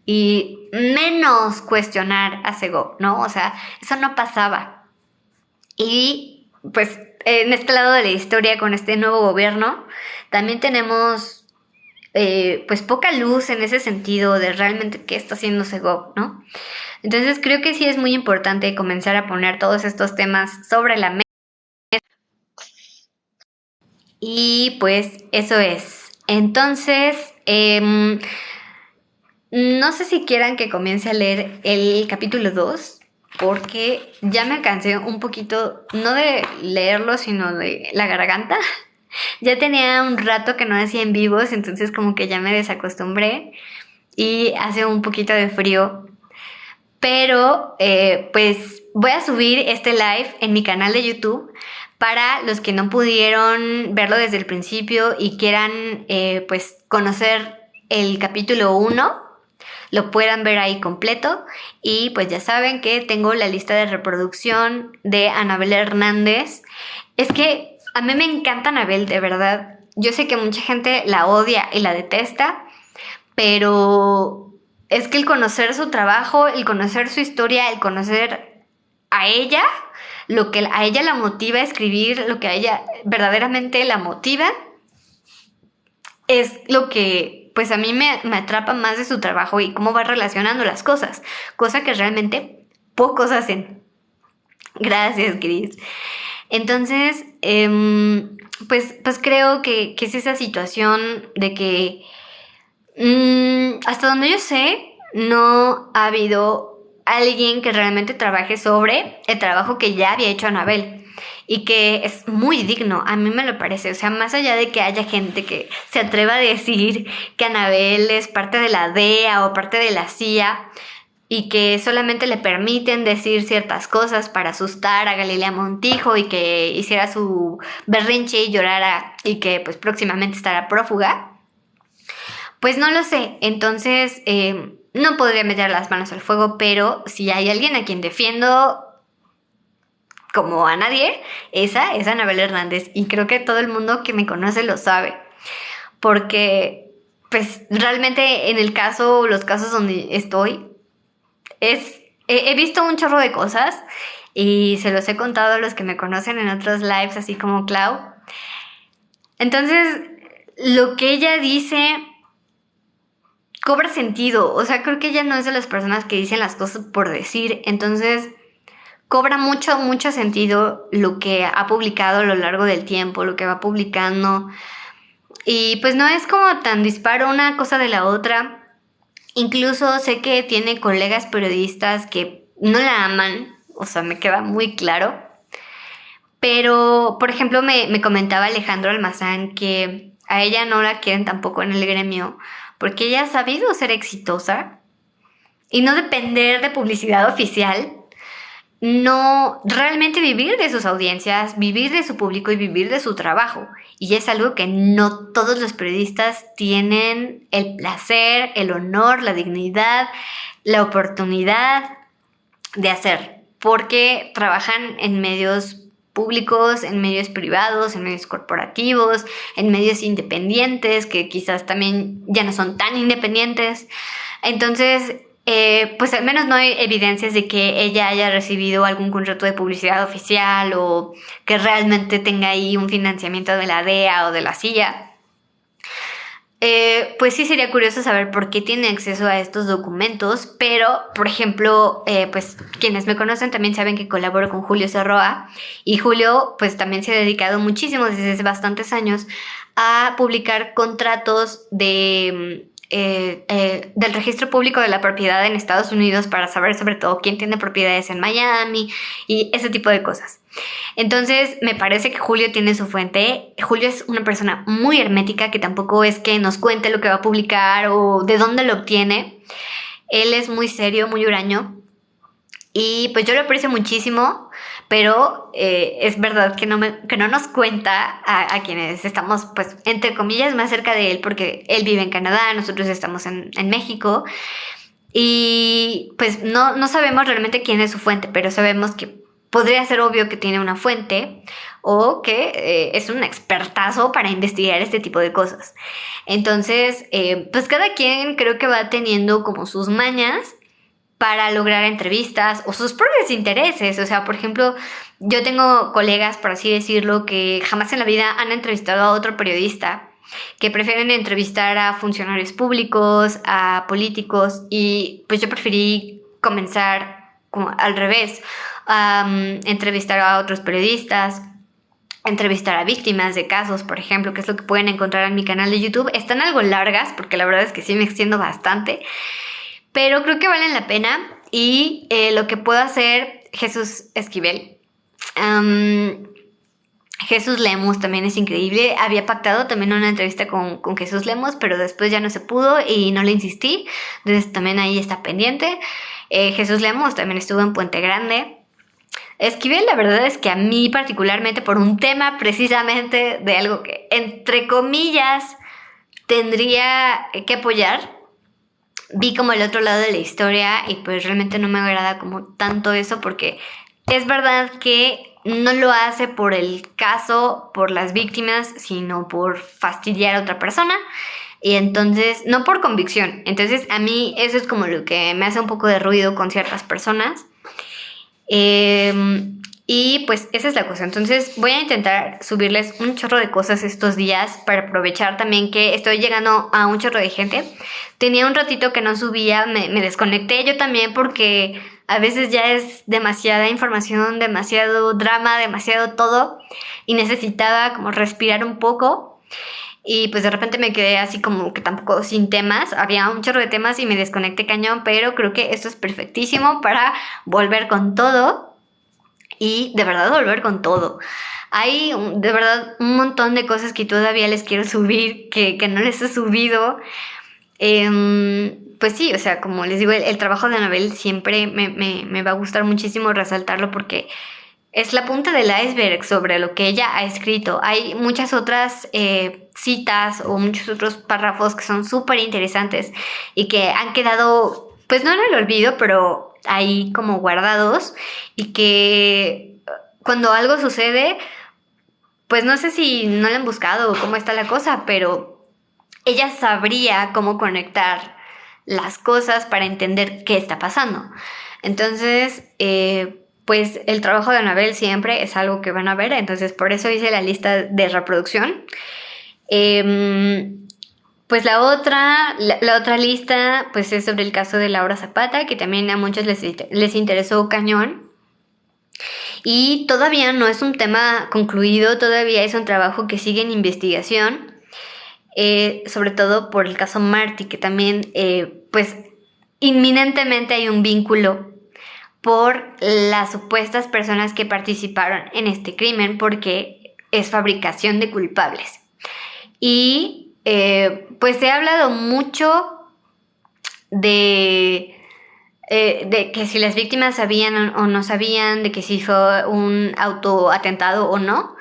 y menos cuestionar a Segov, ¿no? O sea, eso no pasaba. Y pues en este lado de la historia con este nuevo gobierno también tenemos pues poca luz en ese sentido de realmente qué está haciendo Segov, ¿no? Entonces creo que sí es muy importante comenzar a poner todos estos temas sobre la mesa. Y pues eso es. Entonces, no sé si quieran que comience a leer el capítulo 2 porque ya me cansé un poquito, no de leerlo, sino de la garganta. Ya tenía un rato que no hacía en vivos, entonces como que ya me desacostumbré y hace un poquito de frío. Pero pues voy a subir este live en mi canal de YouTube para los que no pudieron verlo desde el principio y quieran pues conocer el capítulo 1, lo puedan ver ahí completo. Y pues ya saben que tengo la lista de reproducción de Anabel Hernández. Es que a mí me encanta Anabel, de verdad. Yo sé que mucha gente la odia y la detesta, pero es que el conocer su trabajo, el conocer su historia, el conocer a ella, lo que a ella la motiva a escribir, lo que a ella verdaderamente la motiva, es lo que pues a mí me atrapa más de su trabajo y cómo va relacionando las cosas, cosa que realmente pocos hacen. Gracias, Cris. Entonces, pues creo que es esa situación de que hasta donde yo sé, no ha habido alguien que realmente trabaje sobre el trabajo que ya había hecho Anabel y que es muy digno, a mí me lo parece. O sea, más allá de que haya gente que se atreva a decir que Anabel es parte de la DEA o parte de la CIA y que solamente le permiten decir ciertas cosas para asustar a Galilea Montijo y que hiciera su berrinche y llorara y que pues próximamente estará prófuga, pues no lo sé. Entonces no podría meter las manos al fuego, pero si hay alguien a quien defiendo como a nadie, esa es Anabel Hernández, y creo que todo el mundo que me conoce lo sabe, porque pues realmente en el caso, los casos donde estoy, he visto un chorro de cosas y se los he contado a los que me conocen en otros lives, así como Clau. Entonces, lo que ella dice cobra sentido. O sea, creo que ella no es de las personas que dicen las cosas por decir. Entonces, cobra mucho, mucho sentido lo que ha publicado a lo largo del tiempo, lo que va publicando. Y pues no es como tan disparo una cosa de la otra. Incluso sé que tiene colegas periodistas que no la aman, o sea, me queda muy claro. Pero, por ejemplo, me comentaba Alejandro Almazán que a ella no la quieren tampoco en el gremio porque ella ha sabido ser exitosa y no depender de publicidad oficial, no realmente vivir de sus audiencias, vivir de su público y vivir de su trabajo. Y es algo que no todos los periodistas tienen el placer, el honor, la dignidad, la oportunidad de hacer, porque trabajan en medios públicos, en medios privados, en medios corporativos, en medios independientes, que quizás también ya no son tan independientes. Entonces, pues al menos no hay evidencias de que ella haya recibido algún contrato de publicidad oficial o que realmente tenga ahí un financiamiento de la DEA o de la CIA. Pues sí sería curioso saber por qué tiene acceso a estos documentos, pero, por ejemplo, pues quienes me conocen también saben que colaboro con Julio Serroa, y Julio pues también se ha dedicado muchísimo desde hace bastantes años a publicar contratos del registro público de la propiedad en Estados Unidos para saber sobre todo quién tiene propiedades en Miami y ese tipo de cosas. Entonces me parece que Julio tiene su fuente. Julio es una persona muy hermética que tampoco es que nos cuente lo que va a publicar o de dónde lo obtiene. Él es muy serio, muy huraño y pues yo lo aprecio muchísimo, pero es verdad que no nos cuenta a quienes estamos pues entre comillas más cerca de él, porque él vive en Canadá, nosotros estamos en México y pues no sabemos realmente quién es su fuente, pero sabemos que podría ser obvio que tiene una fuente o que es un expertazo para investigar este tipo de cosas. Entonces, pues cada quien creo que va teniendo como sus mañas para lograr entrevistas o sus propios intereses. O sea, por ejemplo, yo tengo colegas, por así decirlo, que jamás en la vida han entrevistado a otro periodista, que prefieren entrevistar a funcionarios públicos, a políticos, y pues yo preferí comenzar como al revés, entrevistar a otros periodistas, entrevistar a víctimas de casos, por ejemplo, que es lo que pueden encontrar en mi canal de YouTube. Están algo largas, porque la verdad es que sí me extiendo bastante, pero creo que valen la pena. Y lo que puedo hacer Jesús Esquivel, Jesús Lemus también es increíble. Había pactado también una entrevista con Jesús Lemus, pero después ya no se pudo y no le insistí. Entonces también ahí está pendiente. Jesús Lemus también estuvo en Puente Grande. Esquivel, la verdad es que a mí particularmente por un tema precisamente de algo que entre comillas tendría que apoyar, vi como el otro lado de la historia y pues realmente no me agrada como tanto eso, porque es verdad que no lo hace por el caso, por las víctimas, sino por fastidiar a otra persona. Y entonces, no por convicción. Entonces, a mí eso es como lo que me hace un poco de ruido con ciertas personas. Y pues esa es la cosa. Entonces voy a intentar subirles un chorro de cosas estos días para aprovechar también que estoy llegando a un chorro de gente. Tenía un ratito que no subía, me desconecté yo también porque a veces ya es demasiada información, demasiado drama, demasiado todo y necesitaba como respirar un poco. y pues de repente me quedé así como que tampoco sin temas, había un chorro de temas y me desconecté cañón, pero creo que esto es perfectísimo para volver con todo y de verdad volver con todo. Hay de verdad un montón de cosas que todavía les quiero subir, que no les he subido. Pues sí, o sea, como les digo, el trabajo de Anabel siempre me va a gustar muchísimo resaltarlo porque es la punta del iceberg sobre lo que ella ha escrito. Hay muchas otras citas o muchos otros párrafos que son súper interesantes y que han quedado, pues no en el olvido, pero ahí como guardados y que cuando algo sucede, pues no sé si no la han buscado o cómo está la cosa, pero ella sabría cómo conectar las cosas para entender qué está pasando. Entonces, pues el trabajo de Anabel siempre es algo que van a ver, entonces por eso hice la lista de reproducción. Pues la otra lista pues es sobre el caso de Laura Zapata, que también a muchos les interesó cañón. Y todavía no es un tema concluido, todavía es un trabajo que sigue en investigación, sobre todo por el caso Marty, que también, pues, inminentemente hay un vínculo por las supuestas personas que participaron en este crimen, porque es fabricación de culpables. Y pues se ha hablado mucho de que si las víctimas sabían o no sabían, de que si fue un autoatentado o no.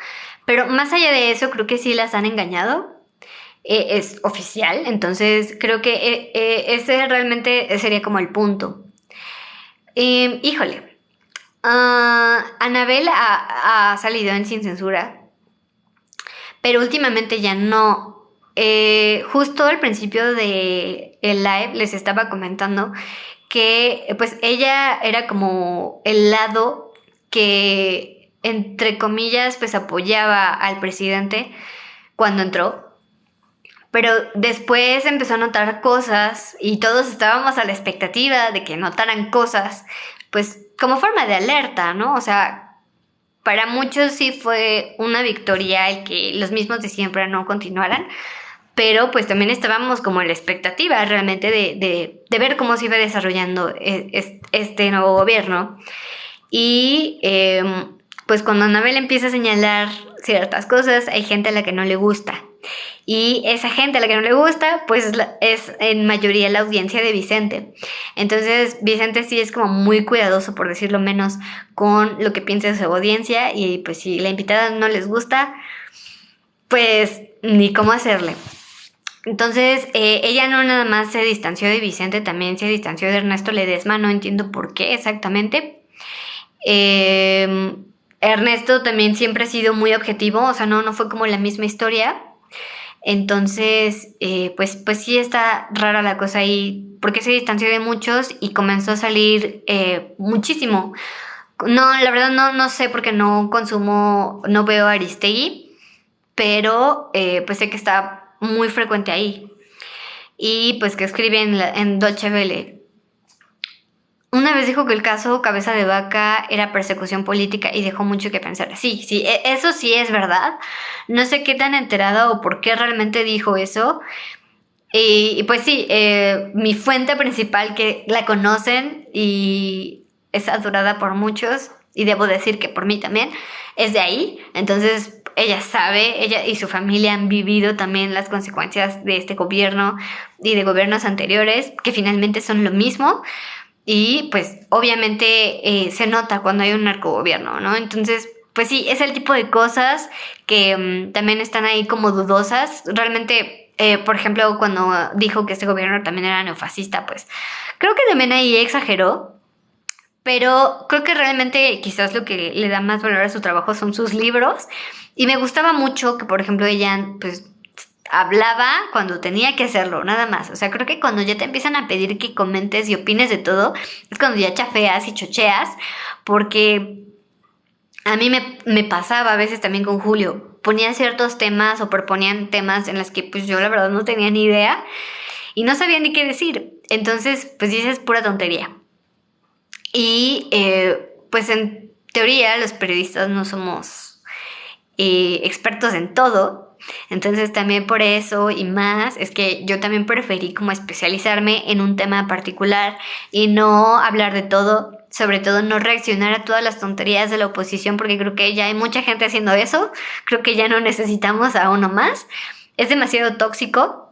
Pero más allá de eso, creo que sí las han engañado. Es oficial, entonces creo que ese realmente sería como el punto. Híjole, Anabel ha salido en Sin Censura, pero últimamente ya no. Justo al principio de el live les estaba comentando que pues ella era como el lado que entre comillas pues apoyaba al presidente cuando entró, pero después empezó a notar cosas y todos estábamos a la expectativa de que notaran cosas, pues como forma de alerta, ¿no? O sea, para muchos sí fue una victoria el que los mismos de siempre no continuaran, pero pues también estábamos como en la expectativa realmente de ver cómo se iba desarrollando este nuevo gobierno. Y pues cuando Anabel empieza a señalar ciertas cosas, hay gente a la que no le gusta. Y esa gente a la que no le gusta, pues es en mayoría la audiencia de Vicente. Entonces, Vicente sí es como muy cuidadoso, por decirlo menos, con lo que piensa su audiencia. Y pues si la invitada no les gusta, pues ni cómo hacerle. Entonces, ella no nada más se distanció de Vicente, también se distanció de Ernesto Ledesma, no entiendo por qué exactamente. Ernesto también siempre ha sido muy objetivo, o sea, no fue como la misma historia. Entonces, pues sí está rara la cosa ahí, porque se distanció de muchos y comenzó a salir muchísimo. No, la verdad no sé porque no consumo, no veo Aristegui, pero pues sé que está muy frecuente ahí. Y pues que escribe en Deutsche Welle. Una vez dijo que el caso Cabeza de Vaca era persecución política y dejó mucho que pensar. Sí, sí, eso sí es verdad. No sé qué tan enterada o por qué realmente dijo eso. Y pues sí, mi fuente principal que la conocen y es adorada por muchos, y debo decir que por mí también, es de ahí. Entonces ella sabe, ella y su familia han vivido también las consecuencias de este gobierno y de gobiernos anteriores, que finalmente son lo mismo. Y pues obviamente se nota cuando hay un narcogobierno, ¿no? Entonces, pues sí, es el tipo de cosas que también están ahí como dudosas. Realmente, por ejemplo, cuando dijo que este gobierno también era neofascista, pues creo que también ahí exageró. Pero creo que realmente quizás lo que le da más valor a su trabajo son sus libros. Y me gustaba mucho que, por ejemplo, ella pues hablaba cuando tenía que hacerlo, nada más. O sea, creo que cuando ya te empiezan a pedir que comentes y opines de todo, es cuando ya chafeas y chocheas, porque a mí me pasaba a veces también con Julio. Ponía ciertos temas o proponían temas en los que pues yo la verdad no tenía ni idea y no sabía ni qué decir. Entonces, pues dices pura tontería. Y pues en teoría los periodistas no somos expertos en todo. Entonces también por eso y más es que yo también preferí como especializarme en un tema particular y no hablar de todo, sobre todo no reaccionar a todas las tonterías de la oposición, porque creo que ya hay mucha gente haciendo eso, creo que ya no necesitamos a uno más, es demasiado tóxico.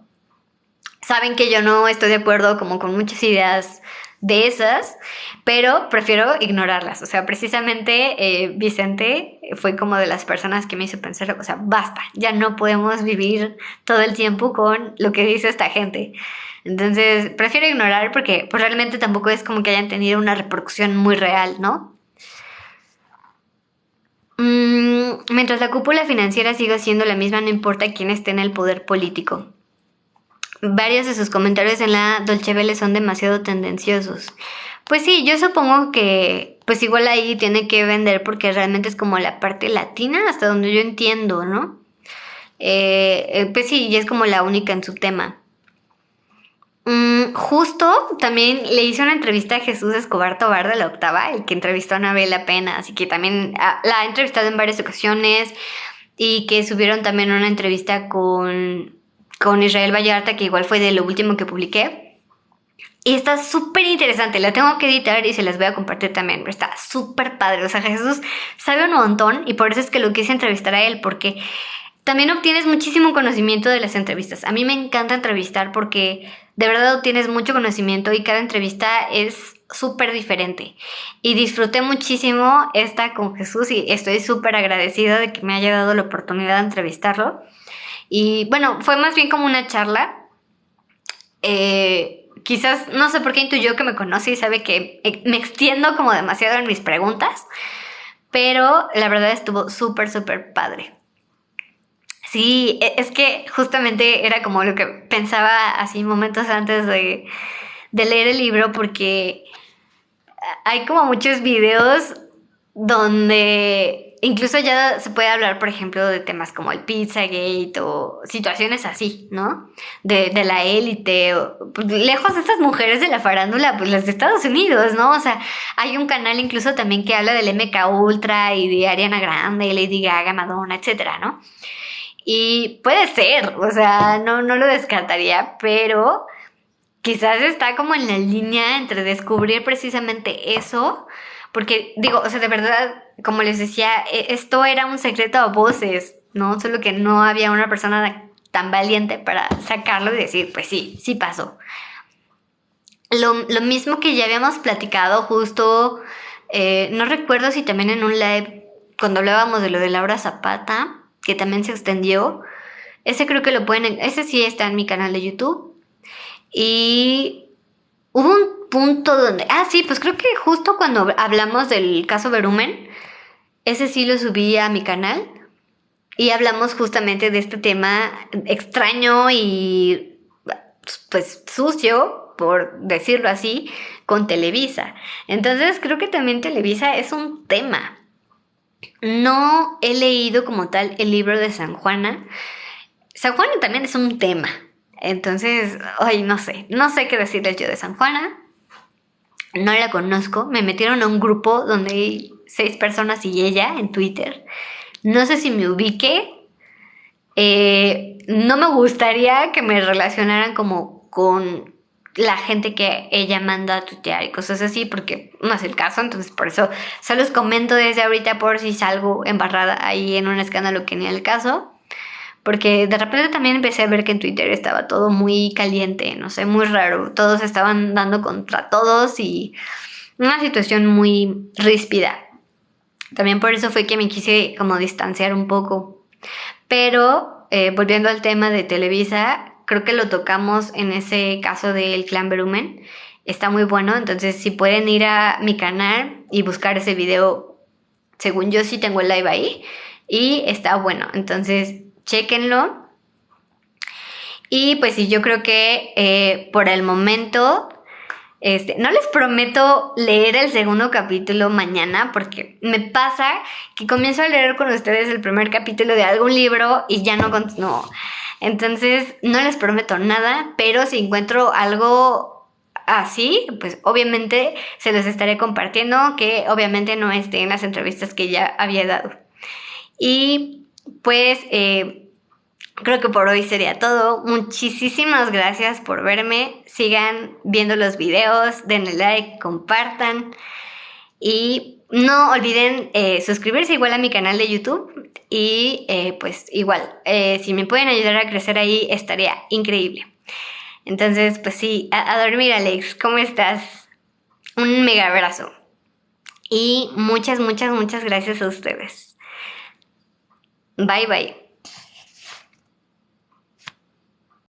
Saben que yo no estoy de acuerdo como con muchas ideas de esas, pero prefiero ignorarlas. O sea, precisamente Vicente fue como de las personas que me hizo pensar, o sea, basta, ya no podemos vivir todo el tiempo con lo que dice esta gente. Entonces, prefiero ignorar porque pues, realmente tampoco es como que hayan tenido una repercusión muy real, ¿no? Mientras la cúpula financiera siga siendo la misma, no importa quién esté en el poder político. Varios de sus comentarios en la Dolce Vele son demasiado tendenciosos. Pues sí, yo supongo que pues igual ahí tiene que vender porque realmente es como la parte latina hasta donde yo entiendo, ¿no? Pues sí, y es como la única en su tema. Justo también le hice una entrevista a Jesús Escobar Tobar de la Octava, el que entrevistó a Anabel apenas, y que también la ha entrevistado en varias ocasiones, y que subieron también una entrevista con Israel Vallarta, que igual fue de lo último que publiqué. Y está súper interesante, la tengo que editar y se las voy a compartir también, pero está súper padre. O sea, Jesús sabe un montón y por eso es que lo quise entrevistar a él, porque también obtienes muchísimo conocimiento de las entrevistas. A mí me encanta entrevistar porque de verdad obtienes mucho conocimiento y cada entrevista es súper diferente. Y disfruté muchísimo esta con Jesús y estoy súper agradecida de que me haya dado la oportunidad de entrevistarlo. Y bueno, fue más bien como una charla. Quizás, no sé por qué intuyó que me conoce y sabe que me extiendo como demasiado en mis preguntas, pero la verdad estuvo súper, súper padre. Sí, es que justamente era como lo que pensaba así momentos antes de leer el libro, porque hay como muchos videos donde incluso ya se puede hablar, por ejemplo, de temas como el Pizzagate o situaciones así, ¿no? De la élite, pues, lejos de estas mujeres de la farándula, pues las de Estados Unidos, ¿no? O sea, hay un canal incluso también que habla del MK Ultra y de Ariana Grande, Lady Gaga, Madonna, etcétera, ¿no? Y puede ser, o sea, no lo descartaría, pero quizás está como en la línea entre descubrir precisamente eso, porque digo, o sea, de verdad, como les decía, esto era un secreto a voces, ¿no? Solo que no había una persona tan valiente para sacarlo y decir, pues sí, sí pasó. Lo mismo que ya habíamos platicado justo, no recuerdo si también en un live, cuando hablábamos de lo de Laura Zapata, que también se extendió, ese creo que lo pueden, ese sí está en mi canal de YouTube. Y hubo un punto donde, sí, pues creo que justo cuando hablamos del caso Verumen, ese sí lo subí a mi canal y hablamos justamente de este tema extraño y pues sucio, por decirlo así, con Televisa. Entonces creo que también Televisa es un tema. No he leído como tal el libro de San Juana. San Juana también es un tema. Entonces, ay, no sé qué decirles yo de San Juana. No la conozco. Me metieron a un grupo donde hay 6 personas y ella en Twitter. No sé si me ubique. No me gustaría que me relacionaran como con la gente que ella manda a tuitear y cosas así, porque no es el caso. Entonces, por eso se los comento desde ahorita por si salgo embarrada ahí en un escándalo que ni el caso. Porque de repente también empecé a ver que en Twitter estaba todo muy caliente, no sé, muy raro. Todos estaban dando contra todos y una situación muy ríspida. También por eso fue que me quise como distanciar un poco. Pero volviendo al tema de Televisa, creo que lo tocamos en ese caso del Clan Berumen. Está muy bueno, entonces si pueden ir a mi canal y buscar ese video, según yo sí tengo el live ahí y está bueno. Entonces chéquenlo. Y pues sí, yo creo que por el momento, no les prometo leer el segundo capítulo mañana, porque me pasa que comienzo a leer con ustedes el primer capítulo de algún libro y ya no continúo. Entonces, no les prometo nada, pero si encuentro algo así, pues obviamente se los estaré compartiendo, que obviamente no esté en las entrevistas que ya había dado. Y pues creo que por hoy sería todo. Muchísimas gracias por verme. Sigan viendo los videos, denle like, compartan. Y no olviden suscribirse igual a mi canal de YouTube. Y pues igual, si me pueden ayudar a crecer ahí, estaría increíble. Entonces, pues sí, a dormir, Alex. ¿Cómo estás? Un mega abrazo. Y muchas, muchas, muchas gracias a ustedes. Bye, bye.